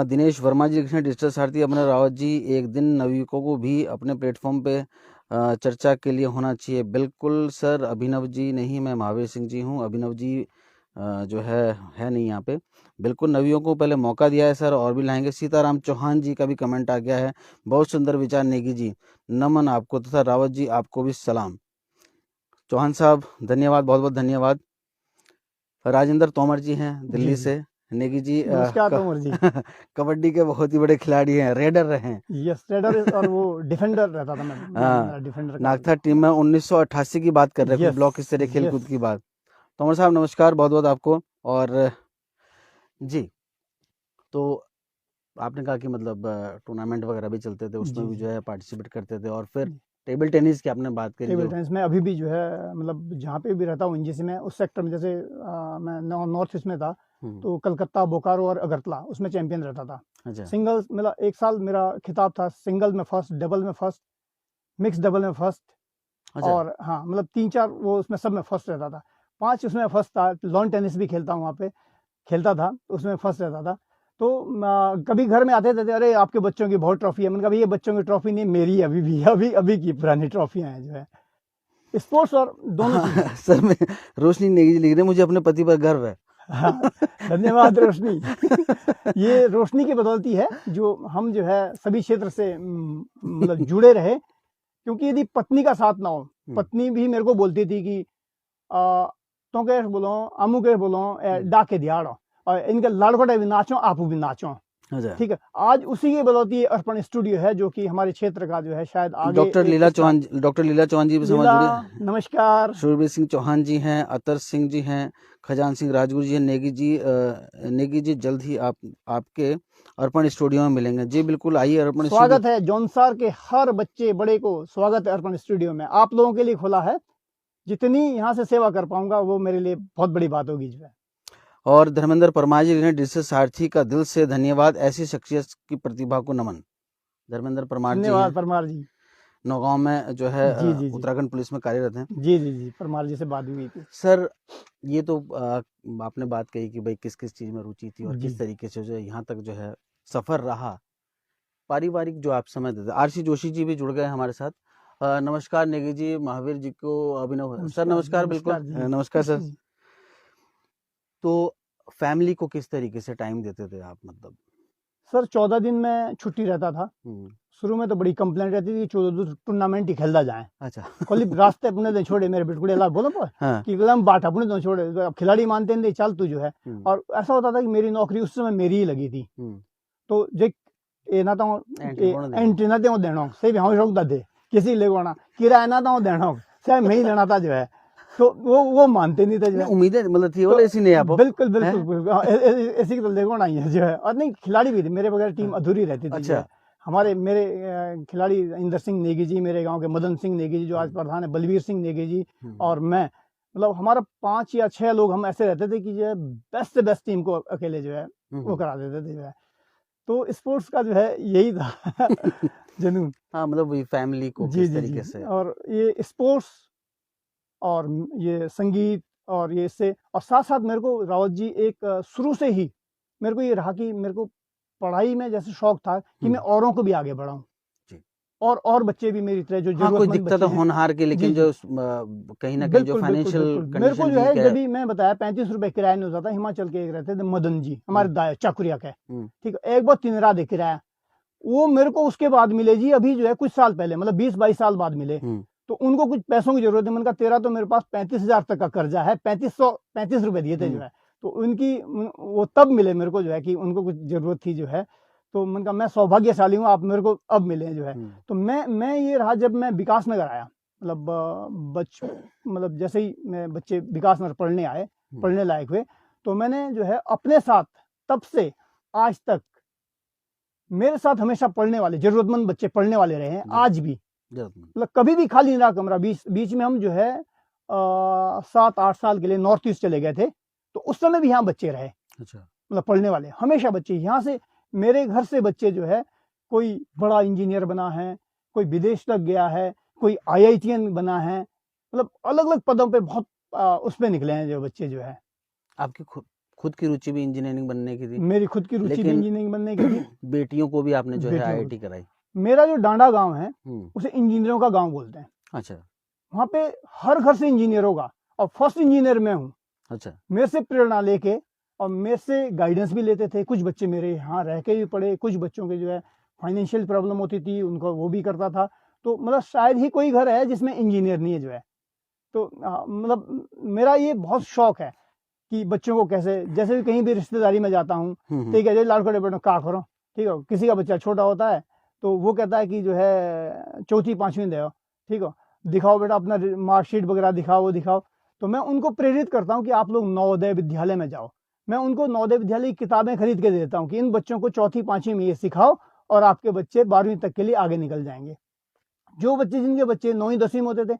दिनेश वर्मा जी लिखे हैं, डिजिटल सारथी अपने रावत जी, एक दिन नवयुवकों को भी अपने प्लेटफॉर्म पे चर्चा के लिए होना चाहिए। बिल्कुल सर, अभिनव जी नहीं, मैं महावीर सिंह जी हूँ। अभिनव जी जो है नहीं यहाँ पे। बिल्कुल नवयुवकों को पहले मौका दिया है सर, और भी लाएंगे। सीताराम चौहान जी का भी कमेंट आ गया है, बहुत सुंदर विचार नेगी जी, नमन आपको तथा रावत जी आपको भी सलाम। चौहान साहब धन्यवाद, बहुत बहुत धन्यवाद। राजेंद्र तोमर जी हैं दिल्ली जी जी से। नेगी जी नमस्कार तोमर जी। कबड्डी के बहुत ही बड़े खिलाड़ी हैं, रेडर रहे हैं। यस रेडर, और वो डिफेंडर रहता था। मैं हाँ, मेरा डिफेंडर का नागथा टीम में 1988 की बात कर रहे हैं, कुछ यस ब्लॉक स्तरीय यस खेलकूद की बात। तोमर साहब नमस्कार, बहुत बहुत आपको। और जी, तो आपने कहा कि मतलब टूर्नामेंट वगैरह भी चलते थे, उसमें जी भी जी जो है पार्टिसिपेट करते थे। और फिर टेबल टेनिस की आपने बात करी, टेबल जो टेनिस में अभी भी जो है मतलब जहाँ पे भी रहता हूँ एनजीसी में, उस सेक्टर में, जैसे मैं नॉर्थ ईस्ट में था तो कलकत्ता, बोकारो और अगरतला उसमें चैंपियन रहता था। अच्छा सिंगल्स मेरा एक साल मेरा खिताब था, सिंगल में फर्स्ट, डबल में फर्स्ट, मिक्स डबल में फर्स्ट, अच्छा और हाँ मतलब 3-4 वो उसमें सब में फर्स्ट रहता था। 5 उसमें फर्स्ट था। लॉन टेनिस भी खेलता हूँ, वहाँ पे खेलता था, उसमें फर्स्ट रहता था। तो कभी घर में आते थे, अरे आपके बच्चों की बहुत ट्रॉफी है। मैंने कहा भाई ये बच्चों की ट्रॉफी नहीं, मेरी अभी भी अभी की पुरानी ट्रॉफियां हैं जो है। स्पोर्ट्स और दोनों हाँ, चीजें। सर मैं रोशनी नेगी जी लिख रहे हैं, मुझे अपने पति पर गर्व है। हाँ, धन्यवाद रोशनी। ये रोशनी की बदौलती है जो हम जो है सभी क्षेत्र से मतलब जुड़े रहे। क्योंकि यदि पत्नी का साथ ना हो, पत्नी भी मेरे को बोलती थी कि तो कैसे बोलो, अमू कैसे बोलो, डाके दियाड़ो, और इनके लड़कोटे भी नाचो, आप भी नाचो। अच्छा, ठीक है, आज उसी की बदौलती अर्पण स्टूडियो है, जो कि हमारे क्षेत्र का जो है शायद आगे डॉक्टर लीला चौहान जी भी समाज लीला, जुड़े। नमस्कार। शूरवीर सिंह चौहान जी हैं, अतर सिंह जी हैं, खजान सिंह राजगुरु जी हैं। नेगी जी जल्द ही आपके अर्पण स्टूडियो में मिलेंगे। जी बिल्कुल, आइए अर्पण स्टूडियो। स्वागत है जौनसार के हर बच्चे बड़े को, स्वागत है अर्पण स्टूडियो में, आप लोगों के लिए खुला है। जितनी यहाँ से सेवा कर पाऊंगा वो मेरे लिए बहुत बड़ी बात होगी जो है। और धर्मेंद्र परमार जी ने डिजिटल सारथी का दिल से धन्यवाद, ऐसी शख्सियत की प्रतिभा को नमन। धर्मेंद्र परमार जी धन्यवाद हैं, परमार जी। नौगांव में जो है जी जी जी उत्तराखंड पुलिस में कार्यरत हैं। जी जी जी परमार जी से बात हुई थी। सर ये तो आपने बात कही कि भाई किस किस चीज में रुचि थी और जी किस तरीके से जो है यहाँ तक जो है सफर रहा। पारिवारिक जो आप समय देते, आरसी जोशी जी भी जुड़ गए हमारे साथ। नमस्कार नेगी जी, महावीर जी को अभिनव सर नमस्कार। बिल्कुल जी। नमस्कार सर। जी। तो फैमिली को किस तरीके से टाइम देते थे आप, मतलब? सर 14 दिन में छुट्टी रहता था। शुरू में तो बड़ी कंप्लेंट रहती थी, 14 दिन टूर्नामेंट ही खेलता जाए। अच्छा कोली रास्ते अपने दिन छोड़े, मेरे बिटकुड़े लाल बोलो पर हाँ। कि एकदम बाट अपने दिन छोड़े, अब खिलाड़ी मानते नहीं, चल तू जो है। और ऐसा होता था कि मेरी नौकरी उस समय मेरी ही लगी थी। तो जे ए ना तो एंट्री ना तो देना से भी हम शौक दे किसी ले गोना किराया ना तो देना से मैं ही लेना था जो है। तो वो मानते नहीं थे जो है। उम्मीदें मतलब थी, बोले ऐसी नहीं आप। बिल्कुल बिल्कुल ऐसी तो लेगोना ही है जो है। और नहीं, खिलाड़ी भी थे, मेरे बगैर टीम अधूरी रहती थी। अच्छा। हमारे मेरे खिलाड़ी इंदर सिंह नेगी जी, मेरे गांव के मदन सिंह नेगी जी जो आज प्रधान है, बलवीर सिंह नेगी जी, और मैं, मतलब हमारा 5 या 6 लोग हम ऐसे रहते थे कि जो है बेस्ट से बेस्ट टीम को अकेले जो है वो करा देते थे जो है। तो स्पोर्ट्स का जो है यही था जुनून। हाँ, मतलब वही फैमिली को किस तरीके से। और ये स्पोर्ट्स और ये संगीत और ये इससे, और साथ साथ मेरे को रावत जी एक शुरू से ही मेरे को ये रहा कि मेरे को पढ़ाई में जैसे शौक था कि मैं औरों को भी आगे बढ़ाऊं, और बच्चे भी मेरी तरह जो हाँ, कोई जरूरतमंद दिखता तो होनहार के, लेकिन जो कहीं ना कहीं जो फाइनेंशियल मेरे को जो है, जब भी मैं बताया 35 रुपए किराया नहीं होता था। हिमाचल के एक रहते थे मदन जी, हमारे दाया चाकुरिया के, ठीक है, एक बार 3 रात दे किराया, वो मेरे को उसके बाद मिले जी, अभी जो है कुछ साल पहले, मतलब 20-22 साल बाद मिले। तो उनको कुछ पैसों की जरूरत है। मैंने कहा तेरा तो मेरे पास 35,000 तक का कर्जा है, 35 रुपए दिए थे जो है। तो उनकी वो तब मिले मेरे को जो है कि उनको कुछ जरूरत थी जो है। तो मैंने कहा मैं सौभाग्यशाली हूँ, आप मेरे को अब मिले जो है। तो मैं ये रहा, जब मैं विकास नगर आया, मतलब जैसे ही मैं बच्चे विकास नगर पढ़ने आए, पढ़ने लायक हुए, तो मैंने जो है अपने साथ तब से आज तक मेरे साथ हमेशा पढ़ने वाले जरूरतमंद बच्चे पढ़ने वाले रहे हैं, आज भी। मतलब कभी भी खाली नहीं रहा कमरा। बीच में हम जो है 7-8 साल के लिए नॉर्थ ईस्ट चले गए थे, तो उस समय भी यहाँ बच्चे रहे। अच्छा। मतलब पढ़ने वाले हमेशा बच्चे यहाँ से, मेरे घर से बच्चे जो है, कोई बड़ा इंजीनियर बना है, कोई विदेश तक गया है, कोई IITian बना है, मतलब अलग अलग पदों पे बहुत उसमें निकले हैं जो बच्चे जो है। आपकी खुद की रुचि भी इंजीनियरिंग बनने की थी, मेरी खुद की रुचि भी लेकिन इंजीनियरिंग बनने की थी। बेटियों को भी आपने जो है बेटियों को आईआईटी कराई। मेरा जो डांडा गांव है हम्म, उसे इंजीनियरों का गांव बोलते हैं। अच्छा वहाँ पे हर घर से इंजीनियर होगा और फर्स्ट इंजीनियर मैं हूँ। अच्छा। मेरे से प्रेरणा लेके और मेरे से गाइडेंस भी लेते थे। कुछ बच्चे मेरे यहाँ रह के भी पढ़े, कुछ बच्चों के जो है फाइनेंशियल प्रॉब्लम होती थी, उनको वो भी करता था। तो मतलब शायद ही कोई घर है जिसमें इंजीनियर नहीं है जो है। तो मतलब मेरा ये बहुत शौक है कि बच्चों को कैसे, जैसे भी कहीं भी रिश्तेदारी में जाता हूँ, ठीक है, लाल खड़े बेटो का करो, ठीक है, किसी का बच्चा छोटा होता है तो वो कहता है कि जो है चौथी पांचवी दे, ठीक है, दिखाओ बेटा अपना मार्कशीट वगैरह दिखाओ, वो दिखाओ। तो मैं उनको प्रेरित करता हूँ कि आप लोग नवोदय विद्यालय में जाओ। मैं उनको नवोदय विद्यालय की किताबें खरीद के देता हूँ कि इन बच्चों को चौथी पांचवी में ये सिखाओ और आपके बच्चे 12वीं तक के लिए आगे निकल जाएंगे। जो बच्चे, जिनके बच्चे 9वीं 10वीं में होते थे,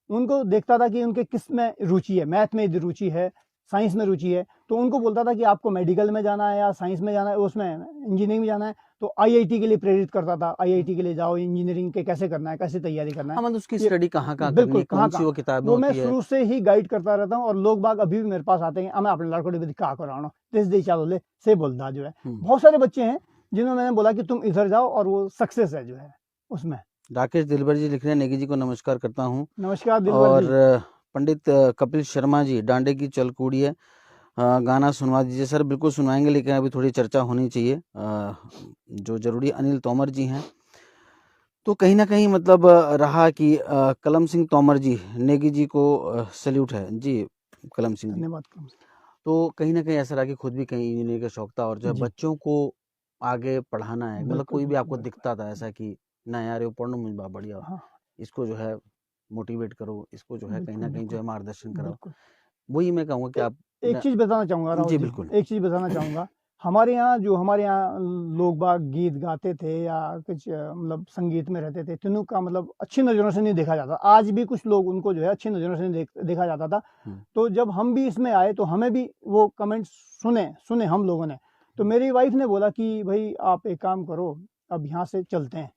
उनको देखता था कि उनके किस में रुचि है, मैथ में यदि रुचि है, साइंस में रुचि है, तो उनको बोलता था कि आपको मेडिकल में जाना है या साइंस में जाना है, उसमें इंजीनियरिंग में जाना है, तो आईआईटी के लिए प्रेरित करता था, आईआईटी के लिए जाओ, इंजीनियरिंग के कैसे करना है, कैसे तैयारी करना है। हाँ, मतलब उसकी ये स्टडी कहाँ करनी बिल्कुल है, कौन सी वो किताबें वो मैं होती है। शुरू से ही गाइड करता रहता हूँ। और लोग बाग अभी भी मेरे पास आते हैं, मैं अपने लड़कों को क्या कराना तेज दे चालो ले से बोलता जो है। बहुत सारे बच्चे हैं जिन्होंने मैंने बोला कि तुम इधर जाओ और वो सक्सेस है जो है उसमें। राकेश दिलबर जी लिख रहे हैं, नेगी जी को नमस्कार करता हूँ। नमस्कार दिलबर और जी। पंडित कपिल शर्मा जी, डांडे की चलकूड़ी है, गाना सुनवा दीजिए। सर बिल्कुल सुनवाएंगे, लेकिन अभी थोड़ी चर्चा होनी चाहिए जो जरूरी। अनिल तोमर जी हैं, तो कहीं ना कहीं मतलब रहा कि कलम सिंह तोमर जी, नेगी जी को सैल्यूट है जी कलम सिंह जी। धन्यवाद। तो कहीं ना कहीं ऐसा रहा कि खुद भी कहीं इंजीनियर का शौक था और जो है जी बच्चों को आगे पढ़ाना है, मतलब बिल्कुल कोई भी बिल्कुल आपको बिल्कुल। दिखता था ऐसा कि ना यार ये पढ़ो मुझे बा बढ़िया, हाँ इसको जो है मोटिवेट करो, इसको जो है कहीं ना बिल्कुल कहीं जो बिल्कुल है मार्गदर्शन कराओ। बिल्कुल। वही मैं कहूँगा कि ए, आप एक चीज बताना चाहूंगा राहुल जी जी, बिल्कुल। एक चीज बताना चाहूंगा। हमारे यहाँ लोग बाग गीत गाते थे या कुछ मतलब संगीत में रहते थे, तीनों का मतलब अच्छी नज़रों से नहीं देखा जाता। आज भी कुछ लोग उनको जो है अच्छी नज़रों से नहीं देखा जाता था। तो जब हम भी इसमें आए तो हमें भी वो कमेंट सुने सुने हम लोगों ने। तो मेरी वाइफ ने बोला कि भाई आप एक काम करो, अब यहाँ से चलते हैं,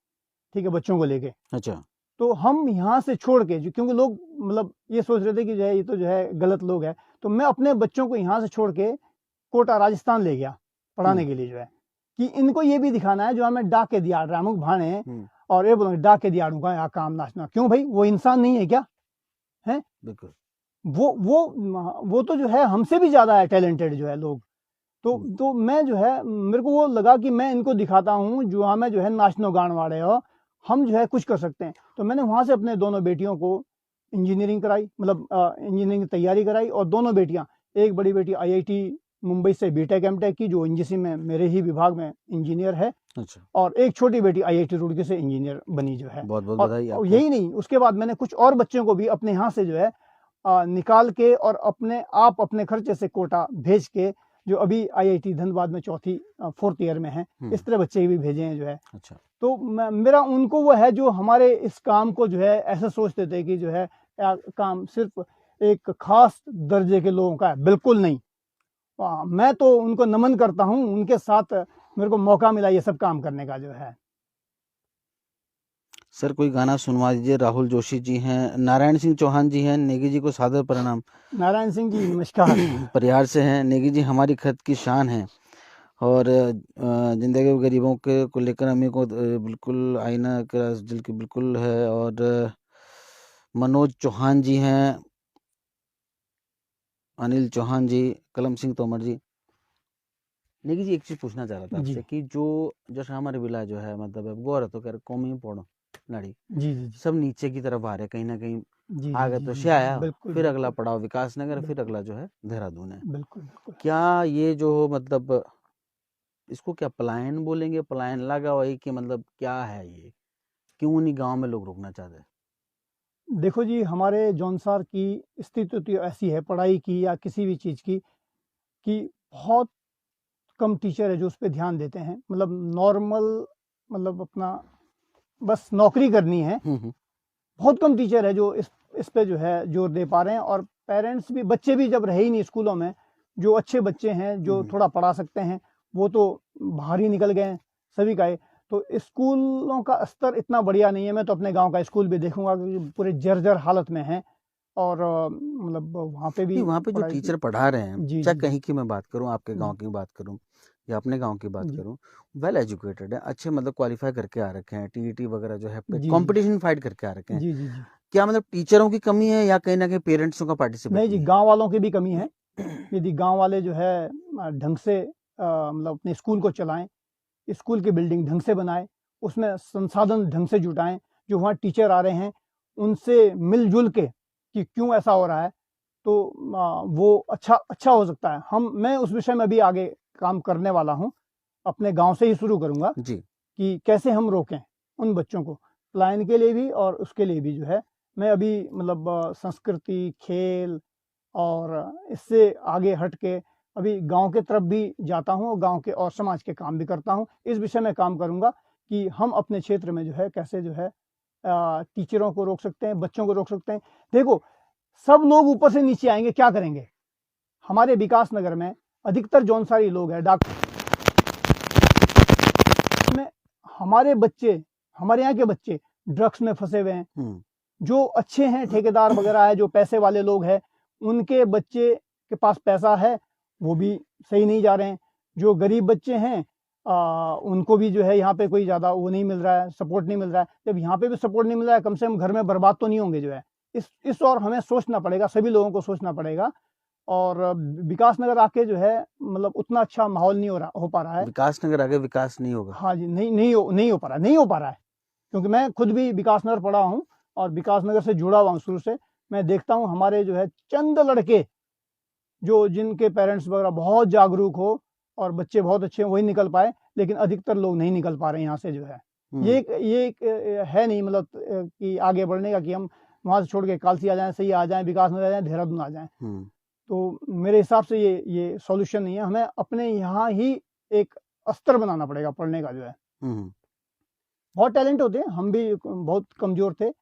ठीक है, बच्चों को लेके। अच्छा तो हम यहाँ से छोड़ के, जो क्योंकि लोग मतलब ये सोच रहे थे कि जो है ये तो जो है गलत लोग है, तो मैं अपने बच्चों को यहाँ से छोड़ के कोटा राजस्थान ले गया पढ़ाने के लिए जो है, कि इनको ये भी दिखाना है जो हमें डाके दिया रामुक भाणे और ये बोलो डाके दिया का यहाँ काम नाचना। क्यों भाई, वो इंसान नहीं है क्या? है बिल्कुल। वो तो जो है हमसे भी ज्यादा है टैलेंटेड जो है लोग। तो मैं जो है, मेरे को वो लगा कि मैं इनको दिखाता हूँ जो हमें जो है नाचनो गान वाले हो, हम जो है कुछ कर सकते हैं। तो मैंने वहां से अपने दोनों बेटियों को इंजीनियरिंग कराई, मतलब इंजीनियरिंग की तैयारी कराई। और दोनों बेटियां, एक बड़ी बेटी आईआईटी मुंबई से बीटेक एमटेक की, जो एनजीसी में मेरे ही विभाग में इंजीनियर है। अच्छा, और एक छोटी बेटी आईआईटी रुड़की से इंजीनियर बनी जो है। बहुत बहुत और बधाई और आपको। यही नहीं, उसके बाद मैंने कुछ और बच्चों को भी अपने यहाँ से जो है निकाल के और अपने आप अपने खर्चे से कोटा भेज के, जो अभी आईआईटी धनबाद में चौथी 4th ईयर में है, इस तरह बच्चे भी भेजे हैं जो है। अच्छा, तो मेरा उनको वो है जो हमारे इस काम को जो है ऐसा सोचते थे कि जो है काम सिर्फ एक खास दर्जे के लोगों का है, बिल्कुल नहीं। मैं तो उनको नमन करता हूँ, उनके साथ मेरे को मौका मिला ये सब काम करने का जो है। सर कोई गाना सुनवा दीजिए। राहुल जोशी जी हैं, नारायण सिंह चौहान जी हैं, नेगी जी को सादर प्रणाम। नारायण सिंह जी नमस्कार। परिहार से हैं। नेगी जी हमारी खत की शान है और जिंदगी में गरीबों के को लेकर हमें को बिल्कुल आईना का दिल की बिल्कुल है। और मनोज चौहान जी हैं, अनिल चौहान जी, कलम सिंह तोमर जी। नेगी जी एक चीज पूछना चाह रहा था जी आपसे कि जो जैसे हमारे बिला जो है मतलब गौर तो कह कौमी पढ़ो नाड़ी जी जी सब नीचे की तरफ आ रहे, कहीं ना कहीं जी आगे जी तो जी से आया, बिल्कुल फिर अगला बिल्कुल पड़ाव विकासनगर, फिर बिल्कुल अगला जो है देहरादून है। बिल्कुल बिल्कुल। क्या ये जो मतलब इसको क्या पलायन बोलेंगे, पलायन लगा वही कि मतलब क्या है ये, क्यों नहीं गांव में लोग रुकना चाहते? देखो जी, हमारे जौनसार की स्थिति तो ऐसी है पढ़ाई की या किसी भी चीज़ की, कि बहुत कम टीचर है जो उस पर ध्यान देते हैं। मतलब नॉर्मल, मतलब अपना बस नौकरी करनी है। बहुत कम टीचर है जो इस पे जो है जोर दे पा रहे हैं। और पेरेंट्स भी, बच्चे भी जब रहे ही नहीं स्कूलों में, जो अच्छे बच्चे हैं जो थोड़ा पढ़ा सकते हैं वो तो बाहर ही निकल गए हैं सभी का। तो स्कूलों का स्तर इतना बढ़िया नहीं है। मैं तो अपने गांव का स्कूल भी देखूंगा कि पूरे जर्जर हालत में है। और मतलब वहाँ पे भी नहीं, वहाँ पे जो पढ़ाई की। टीचर पढ़ा रहे हैं, जी चाहे जी कहीं की मैं बात करूँ, आपके गांव जी की बात करूँ या अपने गांव की बात जी करूँ, वेल एजुकेटेड है, अच्छे मतलब क्वालिफाई करके आ रखे हैं, टीईटी वगैरह जो है जी जी कंपटीशन फाइट करके आ रखे हैं। जी जी जी क्या मतलब टीचरों की कमी है या कहीं ना कहीं पेरेंट्सों का पार्टिसिपेट नहीं जी, नहीं गांव वालों की भी कमी है। यदि गांव वाले जो है ढंग से मतलब अपने स्कूल को चलाएं, स्कूल की बिल्डिंग ढंग से बनाएं, उसमें संसाधन ढंग से जुटाएं, जो वहाँ टीचर आ रहे हैं उनसे मिलजुल के कि क्यों ऐसा हो रहा है, तो वो अच्छा अच्छा हो सकता है। मैं उस विषय में भी आगे काम करने वाला हूँ, अपने गांव से ही शुरू करूँगा जी। कि कैसे हम रोकें उन बच्चों को, पलायन के लिए भी और उसके लिए भी जो है। मैं अभी मतलब संस्कृति, खेल और इससे आगे हट के अभी गांव के तरफ भी जाता हूँ और गांव के और समाज के काम भी करता हूँ। इस विषय में काम करूँगा कि हम अपने क्षेत्र में जो है कैसे जो है टीचरों को रोक सकते हैं, बच्चों को रोक सकते हैं। देखो, सब लोग ऊपर से नीचे आएंगे, क्या करेंगे? हमारे विकास नगर में अधिकतर जौनसारी लोग हैं, डॉक्टर में हमारे बच्चे, हमारे यहाँ के बच्चे ड्रग्स में फंसे हुए हैं। जो अच्छे हैं, ठेकेदार वगैरह है, जो पैसे वाले लोग हैं, उनके बच्चे के पास पैसा है, वो भी सही नहीं जा रहे हैं। जो गरीब बच्चे हैं उनको भी जो है यहाँ पे कोई ज़्यादा वो नहीं मिल रहा है, सपोर्ट नहीं मिल रहा है। जब यहाँ पे भी सपोर्ट नहीं मिल रहा है, कम से कम घर में बर्बाद तो नहीं होंगे जो है। इस और हमें सोचना पड़ेगा, सभी लोगों को सोचना पड़ेगा। और विकास नगर आके जो है मतलब उतना अच्छा माहौल नहीं हो पा रहा है। विकास नगर आगे विकास नहीं होगा। हाँ जी, नहीं हो पा रहा है, क्योंकि मैं खुद भी विकास नगर पढ़ा हूँ और विकास नगर से जुड़ा हुआ हूँ शुरू से। मैं देखता हूँ हमारे जो है चंद लड़के जो जिनके पेरेंट्स वगैरह बहुत जागरूक हो और बच्चे बहुत अच्छे वही निकल पाए, लेकिन अधिकतर लोग नहीं निकल पा रहे हैं यहाँ से जो है। ये एक है नहीं मतलब कि आगे बढ़ने का कि हम वहाँ से छोड़ के कालसी आ जाएं, सही आ जाएं, विकास नगर आ जाएं, देहरादून आ जाएं। तो मेरे हिसाब से ये सॉल्यूशन नहीं है। हमें अपने यहाँ ही एक स्तर बनाना पड़ेगा पढ़ने का जो है। बहुत टैलेंट होते हैं, हम भी बहुत कमजोर थे,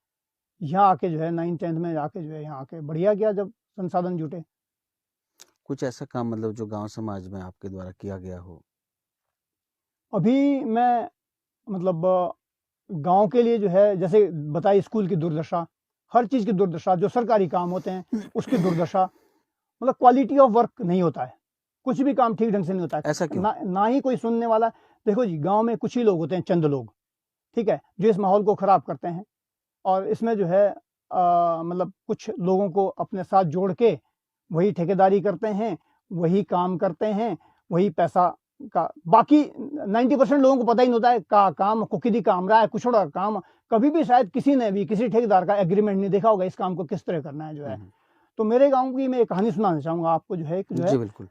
यहाँ आके जो है 9th-10th में आके जो है यहाँ आके बढ़िया किया जब संसाधन जुटे। कुछ ऐसा काम मतलब जो गांव समाज में आपके द्वारा किया गया हो? अभी मैं मतलब गांव के लिए जो है, जैसे बताई स्कूल की दुर्दशा, हर चीज़ की दुर्दशा, जो सरकारी काम होते हैं उसकी दुर्दशा, मतलब क्वालिटी ऑफ वर्क नहीं होता है, कुछ भी काम ठीक ढंग से नहीं होता है। ऐसा क्यों? ना ही कोई सुनने वाला। देखो जी, गांव में कुछ ही लोग होते हैं, चंद लोग, ठीक है, जो इस माहौल को खराब करते हैं। और इसमें जो है मतलब कुछ लोगों को अपने साथ जोड़ के वही ठेकेदारी करते हैं, वही काम करते हैं, वही पैसा का। बाकी 90% लोगों को पता ही नहीं होता है का काम कुकिदी काम रहा है, कुछड़ा काम। कभी भी शायद किसी ने भी किसी ठेकेदार का एग्रीमेंट नहीं देखा होगा इस काम को किस तरह करना है जो है। तो मेरे गांव की मैं एक कहानी सुनाना चाहूँगा आपको जो है जी बिल्कुल।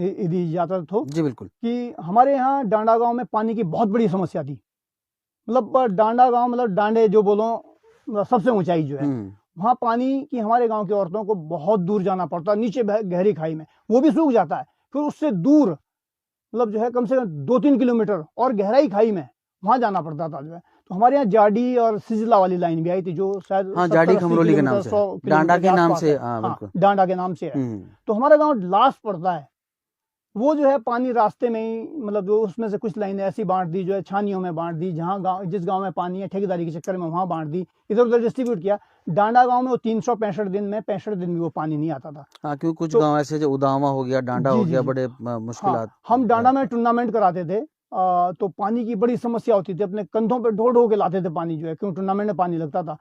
यदि इजाजत हो। जी बिल्कुल। कि हमारे यहाँ डांडा गांव में पानी की बहुत बड़ी समस्या थी। मतलब डांडा गांव मतलब डांडे जो बोलो सबसे ऊंचाई जो है, वहाँ पानी की हमारे गांव की औरतों को बहुत दूर जाना पड़ता, नीचे गहरी खाई में, वो भी सूख जाता है। फिर उससे दूर मतलब जो है कम से कम 2-3 किलोमीटर और गहराई खाई में वहाँ जाना पड़ता था जो है। तो हमारे यहाँ जाडी और सिजला वाली लाइन भी आई थी, जो शायद हाँ, जाडी 70-80 खमरोली के नाम किलोमीटर, से 100 है, डांडा किलोमीटर के नाम आसपास से। है। हाँ हाँ, बिल्कुल। डांडा के नाम से है। तो हमारा गांव लास्ट पड़ता है। वो जो है पानी रास्ते में ही मतलब जो उसमें से कुछ लाइनें ऐसी बांट दी, जो है छानियों में बांट दी, जहाँ गांव जिस गांव में पानी है ठेकेदारी के चक्कर में वहाँ बांट दी, इधर उधर डिस्ट्रीब्यूट किया। डांडा गांव में वो 365 दिन में 65 दिन भी वो पानी नहीं आता था। हाँ, क्योंकि कुछ तो गांव ऐसे जो उदावा हो गया, डांडा जी हो जी गया, जी बड़े हाँ, मुश्किलात हम डांडा में रहते। टूर्नामेंट कराते थे। तो पानी की बड़ी समस्या होती थी, अपने कंधों पे ढो ढो के लाते थे पानी जो है, क्यों टूर्नामेंट में पानी लगता था।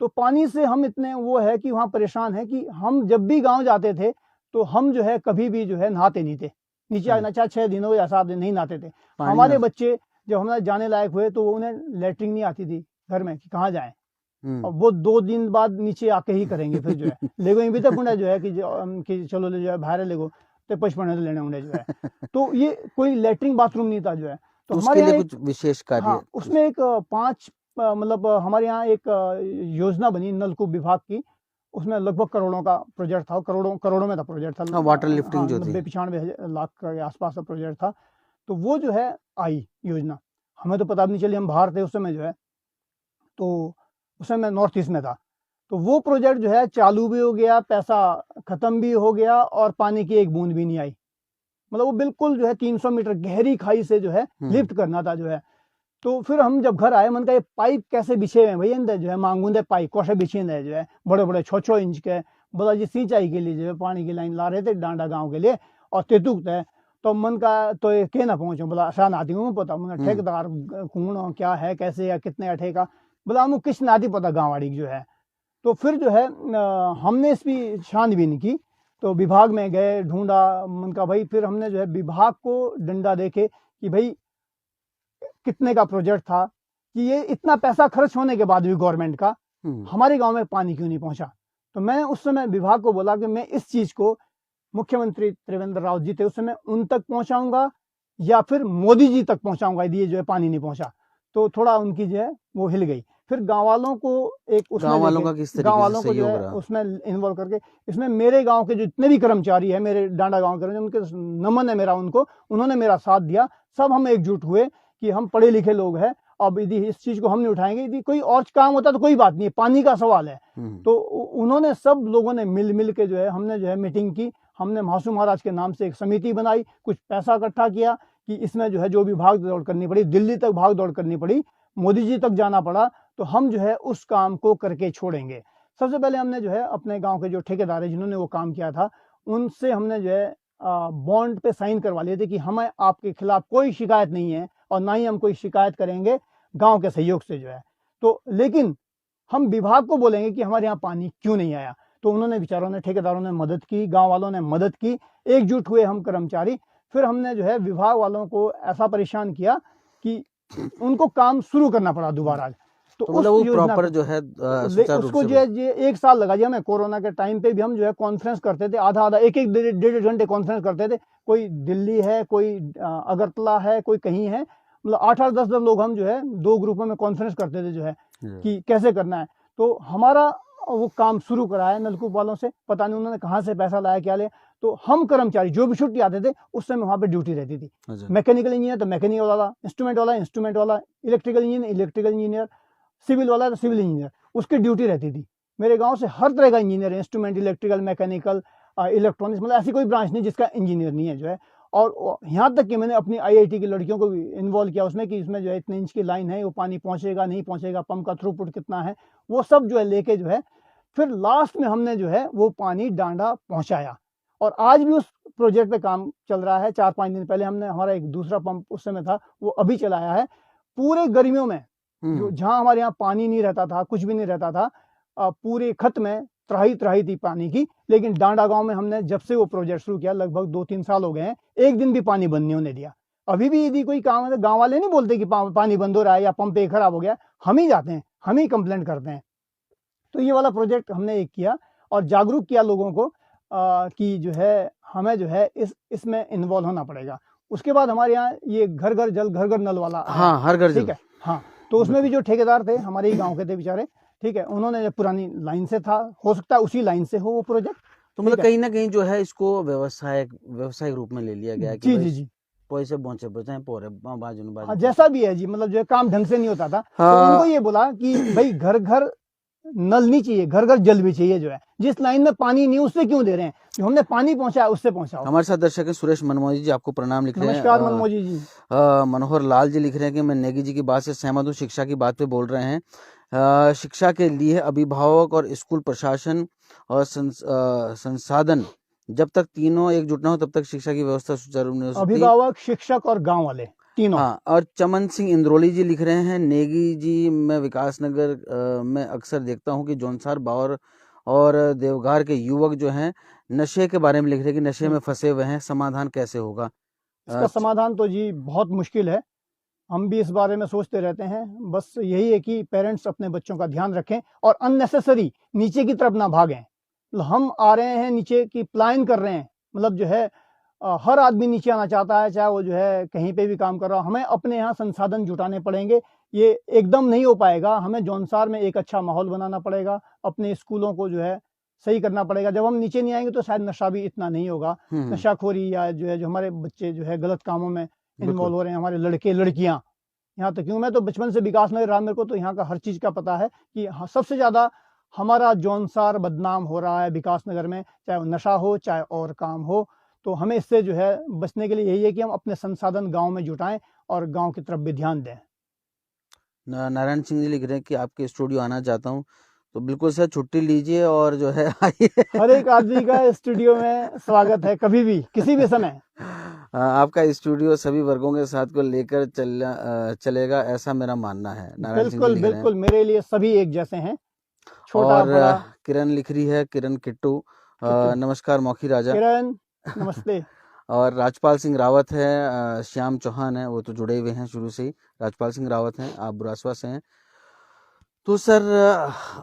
तो पानी से हम इतने वो है कि वहाँ परेशान है कि हम जब भी गाँव जाते थे तो हम जो है कभी भी जो है नहाते नहीं थे, नीचे आना चाहे 6 दिन हो या 7 दिन नहीं नहाते थे। पानी हमारे ना। बच्चे जब हमारे जाने लायक हुए तो उन्हें लेटरिन नहीं आती थी घर में कि कहाँ जाए, और वो 2 दिन बाद नीचे आके ही करेंगे फिर जो है लेगो भी तक उन्हें जो है कि चलो ले जो है बाहर लेगो तो पचपन लेने उन्हें जो है। तो ये कोई लेटरिन बाथरूम नहीं था जो है। तो उसके हमारे लिए यहाँ कुछ विशेष कार्य। हाँ, उसमें एक 5 मतलब हमारे यहाँ एक योजना बनी नलकूप विभाग की। उसमें लगभग करोड़ों का प्रोजेक्ट था, करोड़ों में था प्रोजेक्ट था। हाँ, वाटर लिफ्टिंग हाँ, जो थी। 90-95 लाख के आसपास का प्रोजेक्ट था। तो वो जो है आई योजना, हमें तो पता भी नहीं चली, हम बाहर थे उस समय जो है। तो उस समय मैं नॉर्थ ईस्ट में था। तो वो प्रोजेक्ट जो है चालू भी हो गया, पैसा खत्म भी हो गया और पानी की एक बूंद भी नहीं आई। मतलब वो बिल्कुल जो है 300 मीटर गहरी खाई से जो है लिफ्ट करना था जो है। तो फिर हम जब घर आए, मन का ये पाइप कैसे बिछे हुए हैं भैया, अंदर जो है मांगूंदे पाइप कोशे बिछे हैं जो है बड़े बड़े 6-6 इंच के। बोला जी सिंचाई के लिए जो है पानी की लाइन ला रहे थे डांडा गांव के लिए और तेतुक है। तो मन का तो ये के ना पहुंचो, बोला आसान आती हूँ पता मैं ठेकेदार कौन क्या है कैसे या कितने का ठेका, बोला हम किस नाती पता गाँव वाड़ी जो है। तो फिर जो है हमने इसकी छानबीन की, तो विभाग में गए, ढूंढा, मन का भाई फिर हमने जो है विभाग को डंडा देके कि भाई कितने का प्रोजेक्ट था, कि ये इतना पैसा खर्च होने के बाद भी गवर्नमेंट का हमारे गांव में पानी क्यों नहीं पहुंचा। तो मैं उस समय विभाग को बोला कि मैं इस चीज को, मुख्यमंत्री त्रिवेंद्र रावत जी थे उस समय, उन तक पहुंचाऊंगा या फिर मोदी जी तक पहुंचाऊंगा यदि ये जो है पानी नहीं पहुंचा। तो थोड़ा उनकी जो है वो हिल गई। फिर गांव वालों को एक उसमें गांव वालों का किस तरीके गांव से वालों को जो सहयोग है रहा? उसमें इन्वॉल्व करके, इसमें मेरे गांव के जितने भी कर्मचारी है, मेरे डांडा गांव के उनके नमन है मेरा उनको, उन्होंने मेरा साथ दिया। सब हम एकजुट हुए कि हम पढ़े लिखे लोग हैं, अब यदि इस चीज को हम नहीं उठाएंगे, यदि कोई और काम होता तो कोई बात नहीं है, पानी का सवाल है। तो उन्होंने सब लोगों ने मिल के जो है हमने जो है मीटिंग की, हमने महासू महाराज के नाम से एक समिति बनाई, कुछ पैसा इकट्ठा किया कि इसमें जो है जो भी भाग दौड़ करनी पड़ी, दिल्ली तक भाग दौड़ करनी पड़ी, मोदी जी तक जाना पड़ा, तो हम जो है उस काम को करके छोड़ेंगे। सबसे पहले हमने जो है अपने गांव के जो ठेकेदार है जिन्होंने वो काम किया था, उनसे हमने जो है बॉन्ड पे साइन करवा लिए थे कि हमें आपके खिलाफ कोई शिकायत नहीं है और ना ही हम कोई शिकायत करेंगे गांव के सहयोग से जो है। तो लेकिन हम विभाग को बोलेंगे कि हमारे यहाँ पानी क्यों नहीं आया। तो उन्होंने बेचारों ने, ठेकेदारों ने मदद की, गांव वालों ने मदद की, एकजुट हुए हम कर्मचारी। फिर हमने जो है विभाग वालों को ऐसा परेशान किया कि उनको काम शुरू करना पड़ा दोबारा। तो मतलब वो प्रॉपर जो है उसको जो है ये 1 साल लगा जी हमें। कोरोना के टाइम पे भी हम जो है कॉन्फ्रेंस करते थे, आधा एक डेढ़ घंटे कॉन्फ्रेंस करते थे। कोई दिल्ली है, कोई अगरतला है, कोई कहीं है, मतलब 8-8 10-10 लोग हम जो है 2 ग्रुपों में कॉन्फ्रेंस करते थे जो है कि कैसे करना है। तो हमारा वो काम शुरू कराया नलकूप वालों से, पता नहीं उन्होंने कहाँ से पैसा लाया क्या ले। तो हम कर्मचारी जो भी छुट्टी आते थे उस समय वहाँ पे ड्यूटी रहती थी। मैकेनिकल इंजीनियर तो मैकेनिकल वाला, इंस्ट्रूमेंट वाला, इलेक्ट्रिकल इंजीनियर, सिविल वाला तो सिविल इंजीनियर, उसकी ड्यूटी रहती थी। मेरे गांव से हर तरह का इंजीनियर है, इंस्ट्रूमेंट, इलेक्ट्रिकल, मैकेनिकल, इलेक्ट्रॉनिक्स, मतलब ऐसी कोई ब्रांच नहीं जिसका इंजीनियर नहीं है जो है। और यहाँ तक कि मैंने अपनी IIT की लड़कियों को भी इन्वॉल्व किया उसमें कि इसमें जो है इतने इंच की लाइन है, वो पानी पहुंचेगा नहीं पहुंचेगा, पंप का थ्रूपुट कितना है, वो सब जो है लेके जो है फिर लास्ट में हमने जो है वो पानी डांडा पहुंचाया। और आज भी उस प्रोजेक्ट पे काम चल रहा है। 4-5 दिन पहले हमने हमारा एक दूसरा पंप उस समय था वो अभी चलाया है। पूरे गर्मियों में जो जहां हमारे यहाँ पानी नहीं रहता था, कुछ भी नहीं रहता था, पूरे खत में त्राही थी पानी की। लेकिन डांडा गांव में हमने जब से वो प्रोजेक्ट शुरू किया, लगभग 2-3 साल हो गए हैं, एक दिन भी पानी बंद नहीं होने दिया। अभी भी यदि कोई काम है तो गांव वाले नहीं बोलते कि पानी बंद हो रहा है या पंप एक खराब हो गया, हम ही जाते हैं, हम ही कंप्लेंट करते हैं। तो ये वाला प्रोजेक्ट हमने एक किया और जागरूक किया लोगों को कि जो है हमें जो है इसमें इन्वॉल्व होना पड़ेगा। उसके बाद हमारे यहाँ ये घर घर जल, घर घर नल वाला, हाँ, हर घर जल, ठीक है, हाँ। तो उसमें भी जो ठेकेदार थे हमारे ही गांव के थे बेचारे, ठीक है, उन्होंने पुरानी लाइन से था, हो सकता है उसी लाइन से हो वो प्रोजेक्ट। तो मतलब कहीं ना कहीं जो है इसको व्यवसायिक रूप में ले लिया गया कि जी पैसे पहुंचे बचाए पोरे बाजू जैसा भी है जी, मतलब जो है काम ढंग से नहीं होता था। तो उनको ये बोला कि भाई घर घर नल नहीं चाहिए, घर घर जल भी चाहिए जो है। जिस लाइन में पानी नहीं उससे क्यों दे रहे हैं, जो हमने पानी पहुंचाया उससे पहुंचाओ। हमारे साथ दर्शक है सुरेश मनमोजी जी, आपको प्रणाम लिख रहे हैं। नमस्कार मनमोजी जी। मनोहर लाल जी लिख रहे हैं कि मैं नेगी जी की बात से सहमत हूँ, शिक्षा की बात पे बोल रहे हैं। शिक्षा के लिए अभिभावक और स्कूल प्रशासन और संसाधन जब तक तीनों एकजुट न हो तब तक शिक्षा की व्यवस्था सुचारू नहीं हो सकती। अभिभावक, शिक्षक और गांव वाले तीनों। हाँ, और चमन सिंह इंद्रोली जी लिख रहे हैं, नेगी जी मैं विकासनगर में अक्सर देखता हूँ कि जौनसार बावर और देवघर के युवक जो हैं नशे के बारे में लिख रहे हैं कि नशे में फंसे हुए हैं, समाधान कैसे होगा? इसका समाधान तो जी बहुत मुश्किल है, हम भी इस बारे में सोचते रहते हैं। बस यही है कि पेरेंट्स अपने बच्चों का ध्यान रखें और अननेसेसरी नीचे की तरफ ना भागें। हम आ रहे हैं नीचे की प्लान कर रहे हैं, मतलब जो है हर आदमी नीचे आना चाहता है, चाहे वो जो है कहीं पे भी काम कर रहा हो। हमें अपने यहाँ संसाधन जुटाने पड़ेंगे, ये एकदम नहीं हो पाएगा। हमें जौनसार में एक अच्छा माहौल बनाना पड़ेगा, अपने स्कूलों को जो है सही करना पड़ेगा। जब हम नीचे नहीं आएंगे तो शायद नशा भी इतना नहीं होगा, नशाखोरी या जो हमारे बच्चे जो है गलत कामों में इन्वॉल्व हो रहे हैं, हमारे लड़के लड़कियां। यहाँ तक क्यों, मैं तो बचपन से विकास नगर रहा, मेरे को तो यहाँ का हर चीज का पता है कि सबसे ज्यादा हमारा जौनसार बदनाम हो रहा है विकास नगर में, चाहे वो नशा हो चाहे और काम हो। तो हमें इससे जो है बचने के लिए यही है कि हम अपने संसाधन गांव में जुटाएं और गांव की तरफ भी ध्यान दें। नारायण सिंह जी लिख रहे हैं कि आपके स्टूडियो आना चाहता हूँ, तो बिल्कुल सर छुट्टी लीजिए और जो है आइए। हर एक आदमी का स्टूडियो में स्वागत है, कभी भी किसी भी समय। आपका स्टूडियो सभी वर्गों के साथ को लेकर चलेगा, ऐसा मेरा मानना है। नारायण सिंह जी बिल्कुल लिख रहे हैं। बिल्कुल, मेरे लिए सभी एक जैसे हैं, छोटा और बड़ा। किरण लिख रही है, किरण किट्टू, किट्टू, नमस्कार मौखी राजा। किरण नमस्ते। और राजपाल सिंह रावत है, श्याम चौहान है, वो तो जुड़े हुए हैं शुरू से ही। राजपाल सिंह रावत हैं, आप बुरासवा से हैं। तो सर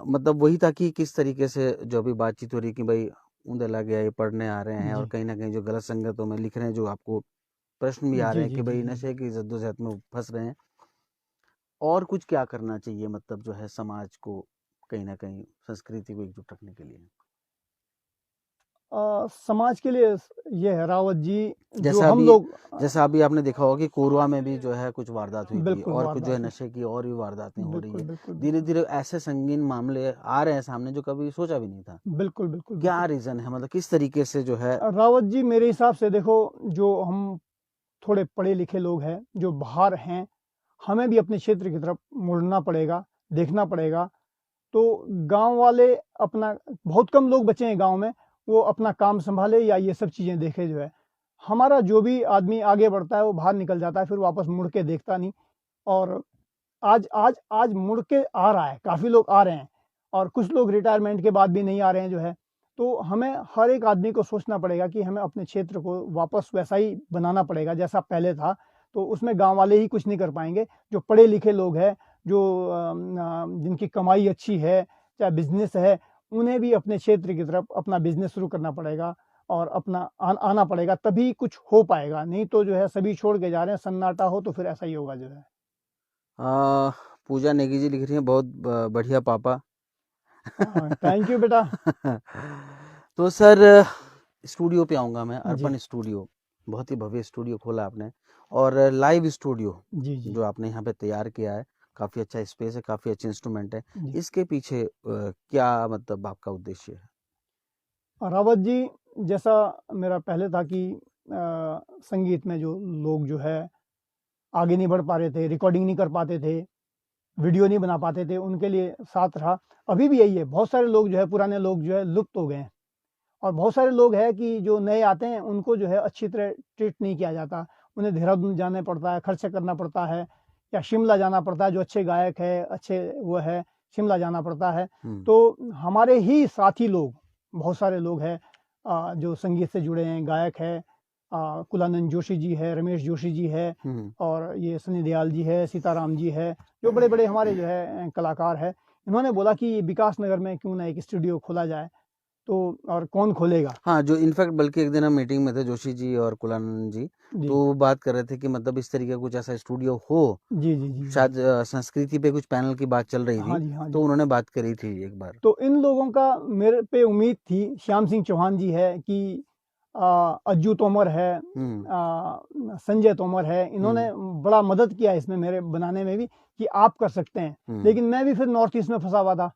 मतलब वही था कि किस तरीके से जो अभी बातचीत हो रही कि भाई ऊंधे लग गया, ये पढ़ने आ रहे हैं और जी कहीं ना कहीं जो गलत संगतों में लिख रहे हैं, जो आपको प्रश्न भी आ रहे जी हैं जी कि जी भाई जी। नशे की जद्दोजहद में फंस रहे हैं। और कुछ क्या करना चाहिए, मतलब जो है समाज को कहीं ना कहीं संस्कृति को एकजुट रखने के लिए? समाज के लिए ये है रावत जी, जो जैसा हम अभी लोग जैसा अभी आपने देखा होगा कि कोरवा में भी जो है कुछ वारदात हुई थी, बिल्कुल और कुछ जो है वारदात हुई। नशे की और भी वारदातें हो रही बिल्कुल है। बिल्कुल धीरे बिल्कुल धीरे ऐसे संगीन मामले आ रहे हैं सामने जो कभी सोचा भी नहीं था। बिल्कुल बिल्कुल क्या बिल्कुल। रीजन है, मतलब किस तरीके से जो है? रावत जी, मेरे हिसाब से देखो, जो हम थोड़े पढ़े लिखे लोग हैं, जो बाहर हैं, हमें भी अपने क्षेत्र की तरफ मुड़ना पड़ेगा, देखना पड़ेगा। तो गांव वाले अपना, बहुत कम लोग बचे हैं गांव में, वो अपना काम संभाले या ये सब चीज़ें देखे जो है। हमारा जो भी आदमी आगे बढ़ता है वो बाहर निकल जाता है, फिर वापस मुड़ के देखता नहीं। और आज आज आज मुड़ के आ रहा है, काफ़ी लोग आ रहे हैं, और कुछ लोग रिटायरमेंट के बाद भी नहीं आ रहे हैं जो है। तो हमें हर एक आदमी को सोचना पड़ेगा कि हमें अपने क्षेत्र को वापस वैसा ही बनाना पड़ेगा जैसा पहले था। तो उसमें गांव वाले ही कुछ नहीं कर पाएंगे। जो पढ़े लिखे लोग हैं, जो जिनकी कमाई अच्छी है, चाहे बिजनेस है, उन्हें भी अपने क्षेत्र की तरफ अपना बिजनेस शुरू करना पड़ेगा और अपना आना पड़ेगा, तभी कुछ हो पाएगा। नहीं तो जो है सभी छोड़ के जा रहे हैं, सन्नाटा हो तो फिर ऐसा ही होगा जो है। आ, पूजा नेगी जी लिख रही है, बहुत बढ़िया पापा। थैंक यू बेटा। तो सर स्टूडियो पे आऊंगा मैं, जी अर्पण स्टूडियो, बहुत ही भव्य स्टूडियो खोला आपने, और लाइव स्टूडियो जी जी जो आपने यहाँ पे तैयार किया है, काफी अच्छा स्पेस है, काफी अच्छे इंस्ट्रूमेंट है। जी। इसके पीछे क्या मतलब आपका उद्देश्य है? रावत जी, जैसा मेरा पहले था कि संगीत में जो लोग जो है आगे नहीं बढ़ पा रहे थे, रिकॉर्डिंग नहीं कर पाते थे, वीडियो नहीं बना पाते थे, उनके लिए साथ रहा। अभी भी यही है, बहुत सारे लोग जो है, पुराने लोग जो है लुप्त हो गए हैं, और बहुत सारे लोग हैं कि जो नए आते हैं उनको जो है अच्छी तरह ट्रीट नहीं किया जाता। उन्हें देहरादून जाना पड़ता है, खर्च करना पड़ता है, या शिमला जाना पड़ता है, जो अच्छे गायक है, अच्छे वो है, शिमला जाना पड़ता है। तो हमारे ही साथी लोग, बहुत सारे लोग हैं जो संगीत से जुड़े हैं, गायक है, कुलानंद जोशी जी है, रमेश जोशी जी है, और ये सनी दयाल जी है, सीताराम जी है, जो बड़े बड़े हमारे जो है कलाकार है। इन्होंने बोला कि विकास नगर में क्यों ना एक स्टूडियो खोला जाए। तो और कौन खोलेगा? हाँ, जो इनफैक्ट बल्कि एक दिन हम मीटिंग में थे, जोशी जी और कुलानंद जी, जी तो वो बात कर रहे थे कि मतलब इस तरीके का कुछ ऐसा स्टूडियो हो। जी जी जी जी। शायद संस्कृति पे कुछ पैनल की बात चल रही हाँ थी, जी हाँ तो जी। उन्होंने बात करी थी एक बार। तो इन लोगों का मेरे पे उम्मीद थी, श्याम सिंह चौहान जी है कि अज्जू तोमर है, संजय तोमर है, इन्होंने बड़ा मदद किया इसमें मेरे बनाने में भी, कि आप कर सकते हैं। लेकिन मैं भी फिर नॉर्थ ईस्ट में फंसा हुआ था,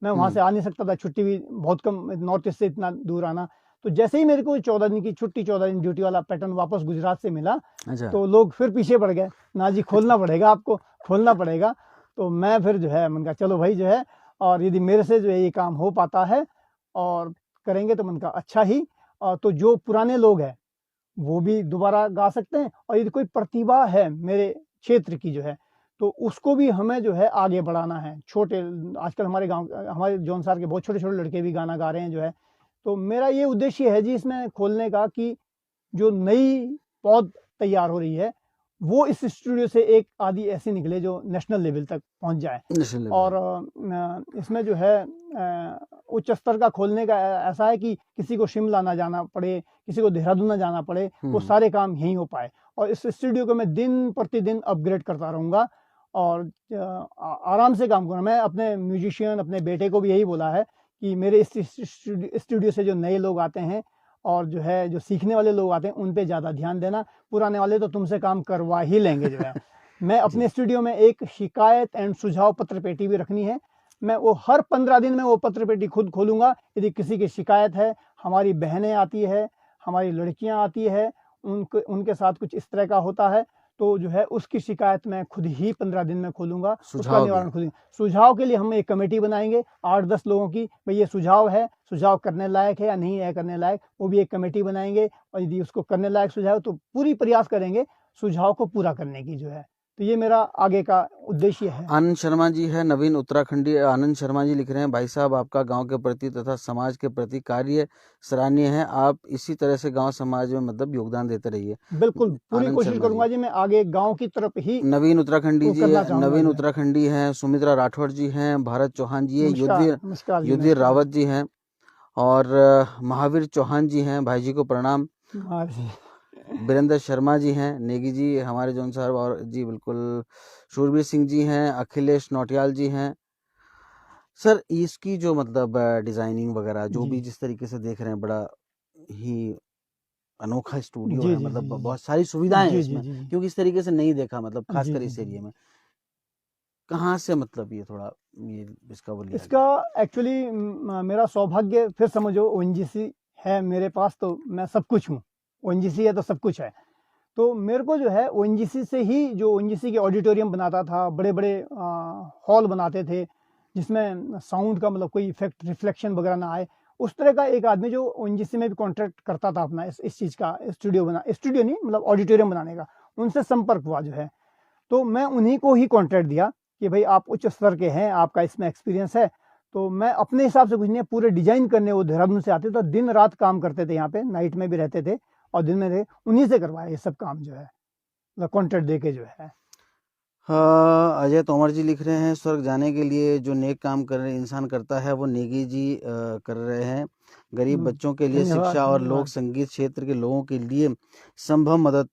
मैं वहाँ से आ नहीं सकता था, छुट्टी भी बहुत कम, नॉर्थ ईस्ट से इतना दूर आना। तो जैसे ही मेरे को 14 दिन की छुट्टी, 14 दिन ड्यूटी वाला पैटर्न वापस गुजरात से मिला, अच्छा। तो लोग फिर पीछे पड़ गए, ना जी खोलना पड़ेगा आपको, खोलना पड़ेगा। तो मैं फिर जो है मैंने कहा चलो भाई जो है, और यदि मेरे से जो है ये काम हो पाता है और करेंगे तो मैंने कहा अच्छा ही। तो जो पुराने लोग हैं वो भी दोबारा गा सकते हैं, और यदि कोई प्रतिभा है मेरे क्षेत्र की जो है, तो उसको भी हमें जो है आगे बढ़ाना है। छोटे, आजकल हमारे गांव, हमारे जौनसार के बहुत छोटे छोटे लड़के भी गाना गा रहे हैं जो है। तो मेरा ये उद्देश्य है जी इसमें खोलने का, कि जो नई पौध तैयार हो रही है, वो इस स्टूडियो से एक आधी ऐसी निकले जो नेशनल लेवल तक पहुंच जाए। और इसमें जो है उच्च स्तर का खोलने का ऐसा है कि किसी को शिमला ना जाना पड़े, किसी को देहरादून ना जाना पड़े, वो सारे काम यहीं हो पाए। और इस स्टूडियो को मैं दिन प्रतिदिन अपग्रेड करता रहूँगा, और आराम से काम करूँगा। मैं अपने म्यूजिशियन, अपने बेटे को भी यही बोला है कि मेरे इस स्टूडियो से जो नए लोग आते हैं और जो है जो सीखने वाले लोग आते हैं, उन पे ज़्यादा ध्यान देना, पुराने वाले तो तुमसे काम करवा ही लेंगे जो है। मैं अपने स्टूडियो में एक शिकायत एंड सुझाव पत्र पेटी भी रखनी है। मैं वो हर 15 दिन में वो पत्र पेटी खुद खोलूँगा। यदि किसी की शिकायत है, हमारी बहनें आती है, हमारी लड़कियाँ आती है, उनके साथ कुछ इस तरह का होता है, तो जो है उसकी शिकायत मैं खुद ही 15 दिन में खोलूंगा, उसका सुझाव निवारण खुद ही। सुझाव के लिए हम एक कमेटी बनाएंगे 8-10 लोगों की, भाई ये सुझाव है, सुझाव करने लायक है या नहीं है करने लायक, वो भी एक कमेटी बनाएंगे, और यदि उसको करने लायक सुझाव तो पूरी प्रयास करेंगे सुझाव को पूरा करने की जो है। तो ये मेरा आगे का उद्देश्य है। आनंद शर्मा जी है, नवीन उत्तराखंडी। आनंद शर्मा जी लिख रहे हैं, भाई साहब आपका गांव के प्रति तथा समाज के प्रति कार्य सराहनीय है। आप इसी तरह से गांव समाज में मतलब योगदान देते रहिए। बिल्कुल पूरी आनंद कोशिश शर्मा करूंगा जी, मैं आगे गांव की तरफ ही नवीन उत्तराखंडी वो जी, करना चाहूंगा नवीन जो है। उत्तराखंडी हैं, सुमित्रा राठौड़ जी हैं, भारत चौहान जी है, नमस्कार नमस्कार जी, युद्धवीर नमस्कार। रावत जी हैं, और महावीर चौहान जी हैं, भाई जी को प्रणाम। हाँ जी। वीरेंद्र शर्मा जी हैं, नेगी जी हमारे जौन साहब, और जी बिल्कुल शूरवीर सिंह जी हैं, अखिलेश नौटियाल जी हैं। सर इसकी जो मतलब डिजाइनिंग वगैरह जो जी भी जिस तरीके से देख रहे हैं, बड़ा ही अनोखा स्टूडियो जी है, जी मतलब जी जी बहुत सारी सुविधाएं हैं जी जी इसमें, जी जी क्योंकि इस तरीके से नहीं देखा, मतलब जी खासकर जी इस जी एरिया जी। में। कहाँ से मतलब ये थोड़ा ये इसका वो लिया इसका गया? एक्चुअली मेरा सौभाग्य, फिर समझो ओएनजीसी है मेरे पास तो मैं सब कुछ हूँ, ओएनजीसी है तो सब कुछ है। तो मेरे को जो है ओएनजीसी से ही, जो ओएनजीसी के ऑडिटोरियम बनाता था, बड़े बड़े हॉल बनाते थे जिसमें साउंड का मतलब कोई इफेक्ट रिफ्लेक्शन वगैरह ना आए, उस तरह का एक आदमी जो ओएनजीसी में भी कॉन्ट्रैक्ट करता था अपना इस चीज़ का स्टूडियो नहीं मतलब ऑडिटोरियम बनाने का, उनसे संपर्क हुआ जो है। तो मैं उन्हीं को ही कॉन्ट्रैक्ट दिया कि भाई आप उच्च स्तर के हैं, आपका इसमें एक्सपीरियंस है, तो मैं अपने हिसाब से कुछ नहीं, पूरे डिजाइन करने वो देहरादून से आते, तो दिन रात काम करते थे यहाँ पे, नाइट में भी रहते थे और दिन में थे, उन्हीं से करवाया ये सब काम जो है, मतलब कॉन्ट्रैक्ट दे के जो है। हाँ, अजय तोमर जी लिख रहे हैं, स्वर्ग जाने के लिए जो नेक काम कर रहे इंसान करता है वो नेगी जी कर रहे हैं। गरीब बच्चों के लिए धन्यवाद शिक्षा और लोक धन्यवाद। संगीत क्षेत्र के लोगों के लिए संभव मदद।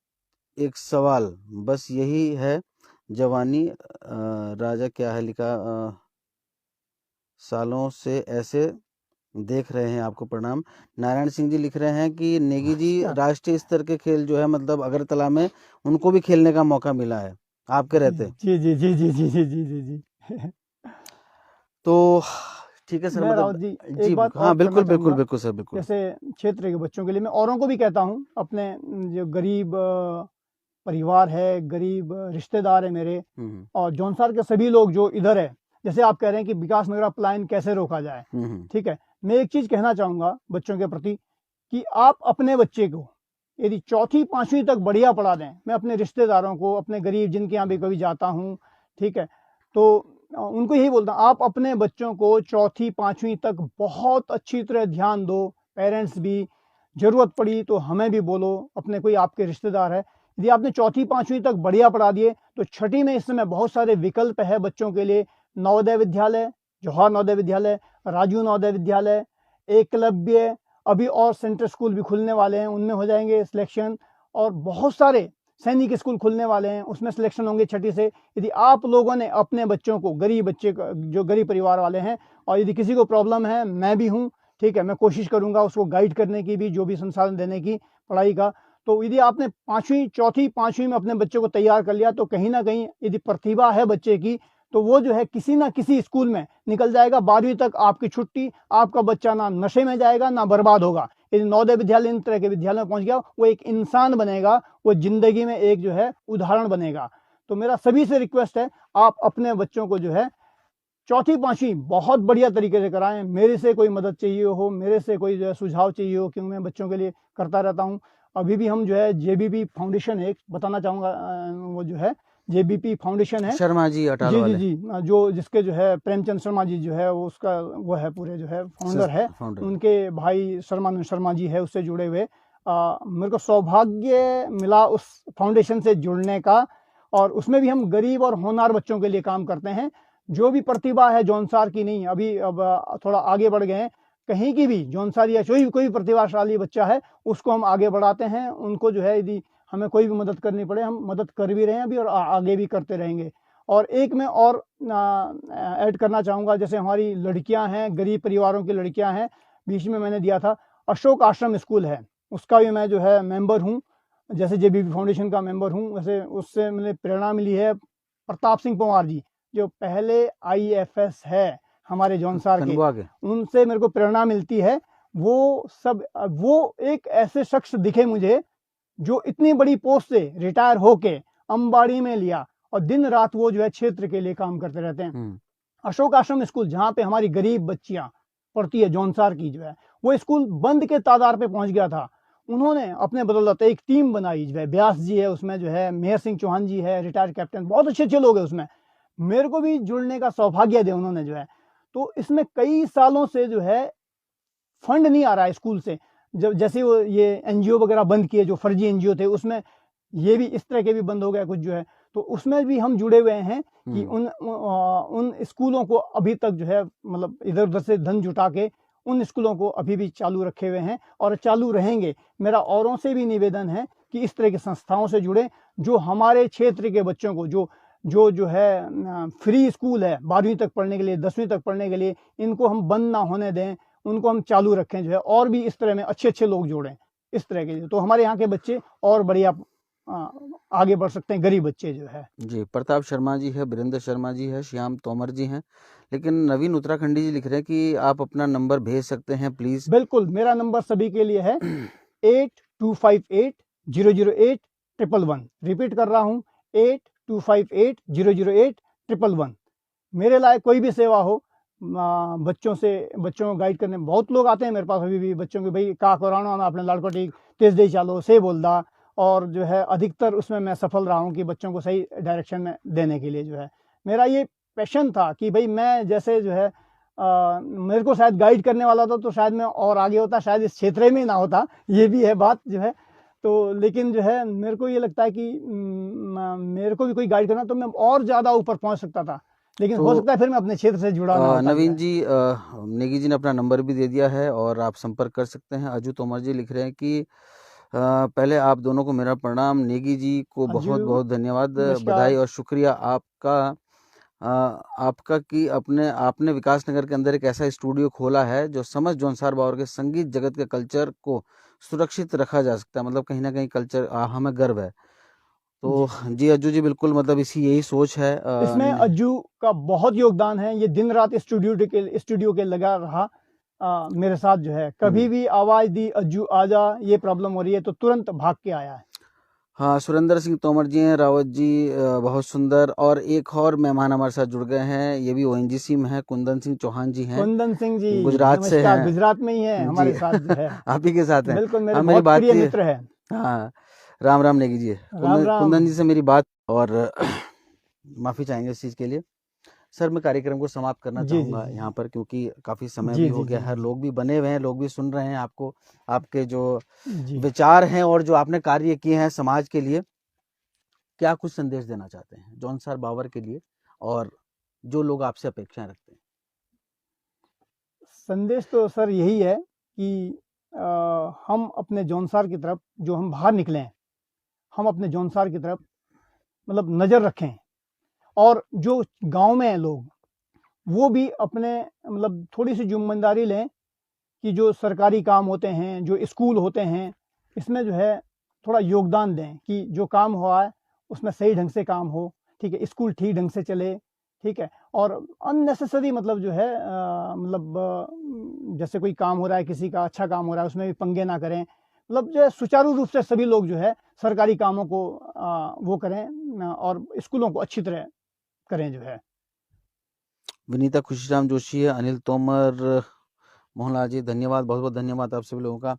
एक सवाल बस यही है, जवानी राजा क्या है लिखा, सालों से ऐसे देख रहे हैं, आपको प्रणाम। नारायण सिंह जी लिख रहे हैं कि नेगी जी राष्ट्रीय स्तर के खेल जो है मतलब अगरतला में उनको भी खेलने का मौका मिला है आपके रहते। जी जी जी जी जी जी जी जी जी। तो ठीक है सर, मैं मतलब राउत जी जी एक बात हाँ और बिल्कुल करना बिल्कुल चाहूँगा, बिल्कुल सर, बिल्कुल। जैसे क्षेत्र के बच्चों के लिए मैं औरों को भी कहता हूँ, अपने जो गरीब परिवार है, गरीब रिश्तेदार है मेरे, और जौनसार के सभी लोग जो इधर है, जैसे आप कह रहे हैं कि विकास नगरा पलायन कैसे रोका जाए, ठीक है, मैं एक चीज कहना चाहूंगा बच्चों के प्रति कि आप अपने बच्चे को यदि 4वीं-5वीं तक बढ़िया पढ़ा दें, मैं अपने रिश्तेदारों को, अपने गरीब जिनके यहाँ भी कभी जाता हूँ, ठीक है, तो उनको यही बोलता हूँ, आप अपने बच्चों को 4वीं-5वीं तक बहुत अच्छी तरह ध्यान दो, पेरेंट्स भी, जरूरत पड़ी तो हमें भी बोलो, अपने कोई आपके रिश्तेदार है, यदि आपने 4वीं-5वीं तक बढ़िया पढ़ा दिए तो 6ठी में इस समय बहुत सारे विकल्प है बच्चों के लिए, नवोदय विद्यालय, जवाहर नवोदय विद्यालय, राजू नवोदय विद्यालय, एकलव्य, अभी और सेंट्रल स्कूल भी खुलने वाले हैं, उनमें हो जाएंगे सिलेक्शन, और बहुत सारे सैनिक स्कूल खुलने वाले हैं, उसमें सिलेक्शन होंगे 6ठी से। यदि आप लोगों ने अपने बच्चों को, गरीब बच्चे जो गरीब परिवार वाले हैं, और यदि किसी को प्रॉब्लम है, मैं भी हूँ, ठीक है, मैं कोशिश करूंगा उसको गाइड करने की भी, जो भी संसाधन देने की पढ़ाई का। तो यदि आपने 5वीं, 4थी, 5वीं में अपने बच्चे को तैयार कर लिया, तो कहीं ना कहीं यदि प्रतिभा है बच्चे की, तो वो जो है किसी ना किसी स्कूल में निकल जाएगा। 12वीं तक आपकी छुट्टी, आपका बच्चा ना नशे में जाएगा ना बर्बाद होगा। यदि नवोदय विद्यालय इन तरह के विद्यालय में पहुंच गया, वो एक इंसान बनेगा, वो जिंदगी में एक जो है उदाहरण बनेगा। तो मेरा सभी से रिक्वेस्ट है, आप अपने बच्चों को जो है 4वीं-5वीं बहुत बढ़िया तरीके से कराएं। मेरे से कोई मदद चाहिए हो, मेरे से कोई जो है सुझाव चाहिए हो, क्योंकि मैं बच्चों के लिए करता रहता हूँ। अभी भी हम जो है जेबीपी फाउंडेशन है, बताना चाहूँगा, वो जो है जेबीपी फाउंडेशन है, शर्मा जी अटाल जी जी वाले, जी, जो जिसके जो है प्रेमचंद शर्मा जी जो है वो उसका वो है पूरे जो है फाउंडर है, उनके भाई शर्मानंद शर्मा जी है उससे जुड़े हुए। मेरे को सौभाग्य मिला उस फाउंडेशन से जुड़ने का, और उसमें भी हम गरीब और होनहार बच्चों के लिए काम करते हैं। जो भी प्रतिभा है जौनसार की नहीं, अभी अब थोड़ा आगे बढ़ गए हैं, कहीं की भी जौनसार या कोई भी प्रतिभाशाली बच्चा है, उसको हम आगे बढ़ाते हैं। उनको जो है यदि हमें कोई भी मदद करनी पड़े, हम मदद कर भी रहे हैं अभी और आगे भी करते रहेंगे। और एक मैं और ऐड करना चाहूँगा, जैसे हमारी लड़कियां हैं, गरीब परिवारों की लड़कियां हैं, बीच में मैंने दिया था अशोक आश्रम स्कूल है, उसका भी मैं जो है मेंबर हूँ, जैसे जेबीपी फाउंडेशन का मेंबर हूँ, वैसे उससे मैंने प्रेरणा मिली है। प्रताप सिंह पंवार जी जो पहले आईएफएस है हमारे जौनसार के, उनसे मेरे को प्रेरणा मिलती है। वो एक ऐसे शख्स दिखे मुझे जो इतनी बड़ी पोस्ट से रिटायर होके अंबाड़ी में लिया और दिन रात वो जो है क्षेत्र के लिए काम करते रहते हैं। अशोक आश्रम स्कूल जहाँ पे हमारी गरीब बच्चियां पढ़ती है, जौनसार की जो है, वो स्कूल बंद के तादार पे पहुंच गया था। उन्होंने अपने बदौलत एक टीम बनाई जो है, व्यास जी है उसमें, जो है मेहर सिंह चौहान जी है रिटायर्ड कैप्टन, बहुत अच्छे अच्छे लोग हैं उसमें, मेरे को भी जुड़ने का सौभाग्य दिया उन्होंने जो है। तो इसमें कई सालों से जो है फंड नहीं आ रहा है स्कूल से। जब जैसे वो ये एनजीओ वगैरह बंद किए, जो फर्जी एनजीओ थे, उसमें ये भी इस तरह के भी बंद हो गया कुछ जो है, तो उसमें भी हम जुड़े हुए हैं कि उन स्कूलों को अभी तक जो है मतलब इधर उधर से धन जुटा के उन स्कूलों को अभी भी चालू रखे हुए हैं और चालू रहेंगे। मेरा औरों से भी निवेदन है कि इस तरह की संस्थाओं से जुड़े, जो हमारे क्षेत्र के बच्चों को जो है फ्री स्कूल है 12वीं तक पढ़ने के लिए, 10वीं तक पढ़ने के लिए, इनको हम बंद ना होने दें, उनको हम चालू रखें जो है, और भी इस तरह में अच्छे अच्छे लोग जोड़ें इस तरह के, तो हमारे यहाँ के बच्चे और बढ़िया आगे बढ़ सकते हैं, गरीब बच्चे जो है जी। प्रताप शर्मा जी है, वीरेंद्र शर्मा जी है, श्याम तोमर जी हैं, लेकिन नवीन उत्तराखंडी जी लिख रहे हैं कि आप अपना नंबर भेज सकते हैं प्लीज। बिल्कुल, मेरा नंबर सभी के लिए है 8258-008-111। रिपीट कर रहा हूँ 8258-008-111। मेरे लायक कोई भी सेवा हो, बच्चों को गाइड करने, बहुत लोग आते हैं मेरे पास अभी भी बच्चों के, भाई का कराना मैं अपने लड़को ठीक तेज दे चालो से बोलदा, और जो है अधिकतर उसमें मैं सफल रहा हूँ कि बच्चों को सही डायरेक्शन में देने के लिए जो है मेरा ये पैशन था कि भाई मैं जैसे जो है मेरे को शायद गाइड करने वाला था तो शायद मैं और आगे होता, शायद इस क्षेत्र में ही ना होता, ये भी है बात जो है। तो लेकिन जो है मेरे को ये लगता है कि मेरे को भी कोई गाइड करना तो मैं और ज़्यादा ऊपर पहुंच सकता था, लेकिन हो सकता है फिर मैं अपने क्षेत्र से जुड़ा ना होता। नवीन जी, नेगी जी ने अपना नंबर भी दे दिया है और आप संपर्क कर सकते हैं। अजू तोमर जी लिख रहे हैं कि पहले आप दोनों को मेरा प्रणाम, नेगी जी को बहुत बहुत धन्यवाद, बधाई और शुक्रिया आपका कि आपने विकास नगर के अंदर एक ऐसा स्टूडियो खोला है जो समस्त जौनसार बावर के संगीत जगत के कल्चर को सुरक्षित रखा जा सकता है, मतलब कहीं ना कहीं कल्चर हमें गर्व है। तो जी अज्जू जी, बिल्कुल मतलब यही सोच है। इसमें अज्जू का बहुत योगदान है, ये दिन रात स्टूडियो के लगा रहा मेरे साथ जो है, कभी भी आवाज दी अज्जू आजा, ये प्रॉब्लम हो रही है तो तुरंत भाग के आया है। हाँ, सुरेंद्र सिंह तोमर जी हैं, रावत जी बहुत सुंदर, और एक और मेहमान हमारे साथ जुड़ गए हैं, ये भी ओएनजीसी में है, कुंदन सिंह चौहान जी हैं। कुंदन सिंह जी गुजरात से हैं, गुजरात में ही है हमारे साथ जो है आप ही के साथ हैं। बिल्कुल, मेरे बहुत प्रिय मित्र है। हाँ, राम राम नेगी जी। कुंदन जी से मेरी बात, और माफी चाहेंगे इस चीज के लिए। सर, मैं कार्यक्रम को समाप्त करना चाहूंगा यहाँ पर, क्योंकि काफी समय भी हो गया है, लोग भी बने हुए हैं, लोग भी सुन रहे हैं आपको, आपके जो विचार हैं और जो आपने कार्य किए हैं समाज के लिए। क्या कुछ संदेश देना चाहते हैं जौनसार बावर के लिए और जो लोग आपसे अपेक्षाएं रखते हैं? संदेश तो सर यही है कि हम अपने जौनसार की तरफ, जो हम बाहर निकले हैं, हम अपने जौनसार की तरफ मतलब नज़र रखें, और जो गांव में हैं लोग, वो भी अपने मतलब थोड़ी सी जिम्मेदारी लें कि जो सरकारी काम होते हैं, जो स्कूल होते हैं, इसमें जो है थोड़ा योगदान दें कि जो काम हुआ है उसमें सही ढंग से काम हो, ठीक है, स्कूल ठीक ढंग से चले, ठीक है, और अननेसेसरी मतलब जो है मतलब जैसे कोई काम हो रहा है, किसी का अच्छा काम हो रहा है, उसमें भी पंगे ना करें, मतलब जो है सुचारू रूप से सभी लोग जो है सरकारी कामों को वो करें और स्कूलों को अच्छी तरह करें जो है। विनीता खुशीराम जोशी है, अनिल तोमर, मोहनलाल जी, धन्यवाद, बहुत बहुत धन्यवाद आप सभी लोगों का।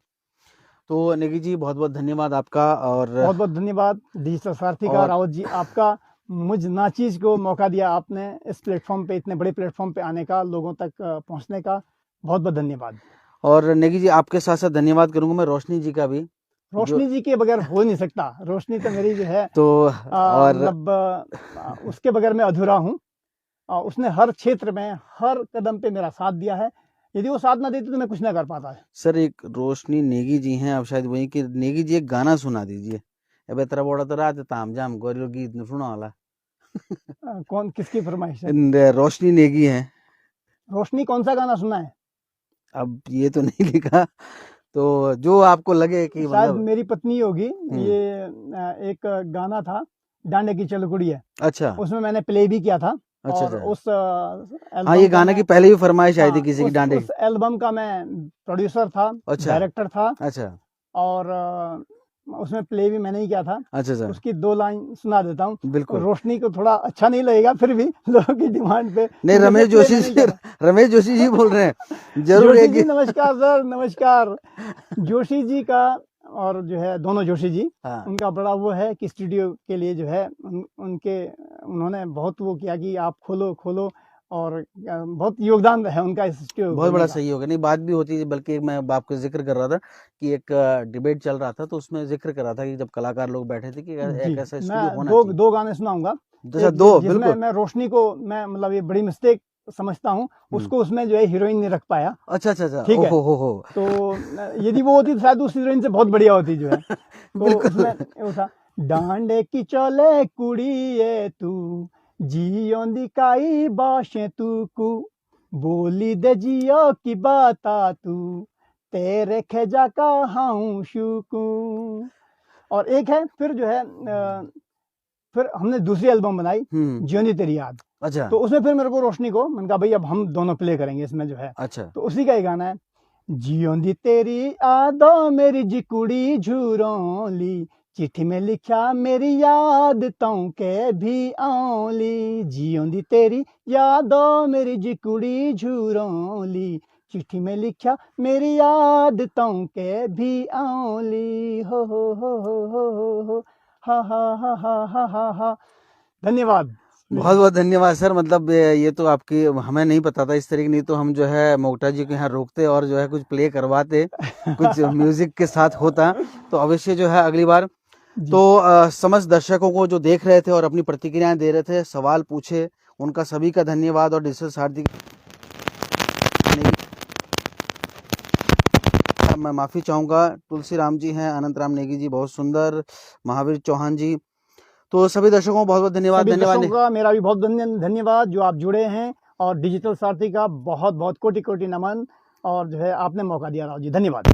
तो नेगी जी, बहुत बहुत धन्यवाद आपका, और बहुत बहुत धन्यवाद डिजिटल सारथी का, रावत जी आपका, मुझ नाचीज को मौका दिया आपने इस प्लेटफॉर्म पे, इतने बड़े प्लेटफॉर्म पे आने का, लोगों तक पहुंचने का, बहुत बहुत धन्यवाद। और नेगी जी, आपके साथ साथ धन्यवाद करूंगा मैं रोशनी जी का भी। रोशनी जी के बगैर हो नहीं सकता, रोशनी तो मेरी जो है तो और मतलब उसके बगैर मैं अधूरा हूँ। उसने हर क्षेत्र में हर कदम पे मेरा साथ दिया है, यदि वो साथ ना देती तो मैं कुछ ना कर पाता है। सर, एक रोशनी नेगी जी हैं, अब शायद वही कि नेगी जी एक गाना सुना दीजिए। अब तेरा बड़ा तो रात ताम जाम गोरियो गीत न सुना वाला। कौन, किसकी फरमाइश है? रोशनी नेगी है। रोशनी कौन सा गाना सुना है? अब ये तो नहीं लिखा, तो जो आपको लगे कि शायद मतलब मेरी पत्नी होगी। ये एक गाना था, डांडे की चलकुड़ी है, अच्छा, उसमें मैंने प्ले भी किया था। अच्छा, और उस हाँ, ये गाना की पहले भी फरमाइश आई थी किसी की डांडे। उस एल्बम का मैं प्रोड्यूसर था, अच्छा, डायरेक्टर था, अच्छा, और उसमें प्ले भी मैंने ही किया था। अच्छा सर, उसकी 2 लाइन सुना देता हूँ। बिल्कुल। रोशनी को थोड़ा अच्छा नहीं लगेगा, फिर भी लोगों की डिमांड पे नहीं, क्योंकि रमेश प्ले जोशी मैंने ही जी, किया था। रमेश जोशी जी बोल रहे हैं, जरूर जोशी एक जी नमस्कार सर, नमस्कार। जोशी जी का और जो है दोनों जोशी जी, हाँ, उनका बड़ा वो है कि स्टूडियो के लिए जो है उन्होंने बहुत वो किया कि आप खोलो खोलो, और बहुत योगदान है उनका इस स्टूडियो बहुत बड़ा खोलने का। सही होगा। नहीं, बात भी होती है, बल्कि मैं आपको जिक्र कर रहा था कि एक डिबेट चल रहा था, तो उसमें जिक्र कर रहा था कि जब कलाकार लोग बैठे थे कि जी, एक ऐसा मैं स्टूडियो होना दो चाहिए। दो गाने सुनाऊंगा। जैसा एक दो, जिसमें बिल्कुल। मैं रोशनी को मैं मतलब ये बड़ी मिस्टेक समझता हूँ, उसको उसमें जो है हीरोइन नहीं रख पाया। अच्छा अच्छा अच्छा, ठीक है, हो। तो यदि वो होती तो शायद उस हीरोइन से बहुत बढ़िया होती जो है। तो बिल्कुल। उसमें वो था, डांडे की चले कुड़िए तू, जियोंदी काई बाशे तू कु, बोली दे जियो की बाता तू, तेरे खेजा का हाउ शुकू। और एक है फिर जो है फिर हमने दूसरी एल्बम बनाई, जियोंदी तेरी याद। अच्छा तो उसमें फिर मेरे को रोशनी को मैंने कहा भाई अब हम दोनों प्ले करेंगे इसमें जो है। अच्छा, तो उसी का ही गाना है, जियोंदी तेरी यादों मेरी जी कुड़ी झूरोली, चिट्ठी में लिखा मेरी याद तों के भी आऊली, जियोंदी तेरी यादों मेरी जी कुड़ी झूरोली, चिट्ठी में लिखा मेरी याद तों के भी आऊली, हो हा हा हा हा हा हा हा। धन्यवाद। बहुत बहुत धन्यवाद सर। मतलब ये तो आपकी हमें नहीं पता था इस तरीके, नहीं तो हम जो है मोक्ता जी के यहाँ रोकते और जो है कुछ प्ले करवाते, कुछ म्यूजिक के साथ होता, तो अवश्य जो है अगली बार। जी तो समस्त दर्शकों को जो देख रहे थे और अपनी प्रतिक्रियाएं दे रहे थे, सवाल पूछे, उनका सभी का धन्यवाद। और डिजिटल सारथी मैं माफ़ी चाहूँगा, तुलसी राम जी हैं, अनंत राम नेगी जी बहुत सुंदर, महावीर चौहान जी, तो सभी दर्शकों को बहुत बहुत धन्यवाद। सभी धन्यवाद। दर्शकों का मेरा भी बहुत धन्यवाद जो आप जुड़े हैं, और डिजिटल सारथी का बहुत बहुत कोटि कोटि नमन, और जो है आपने मौका दिया राव जी, धन्यवाद।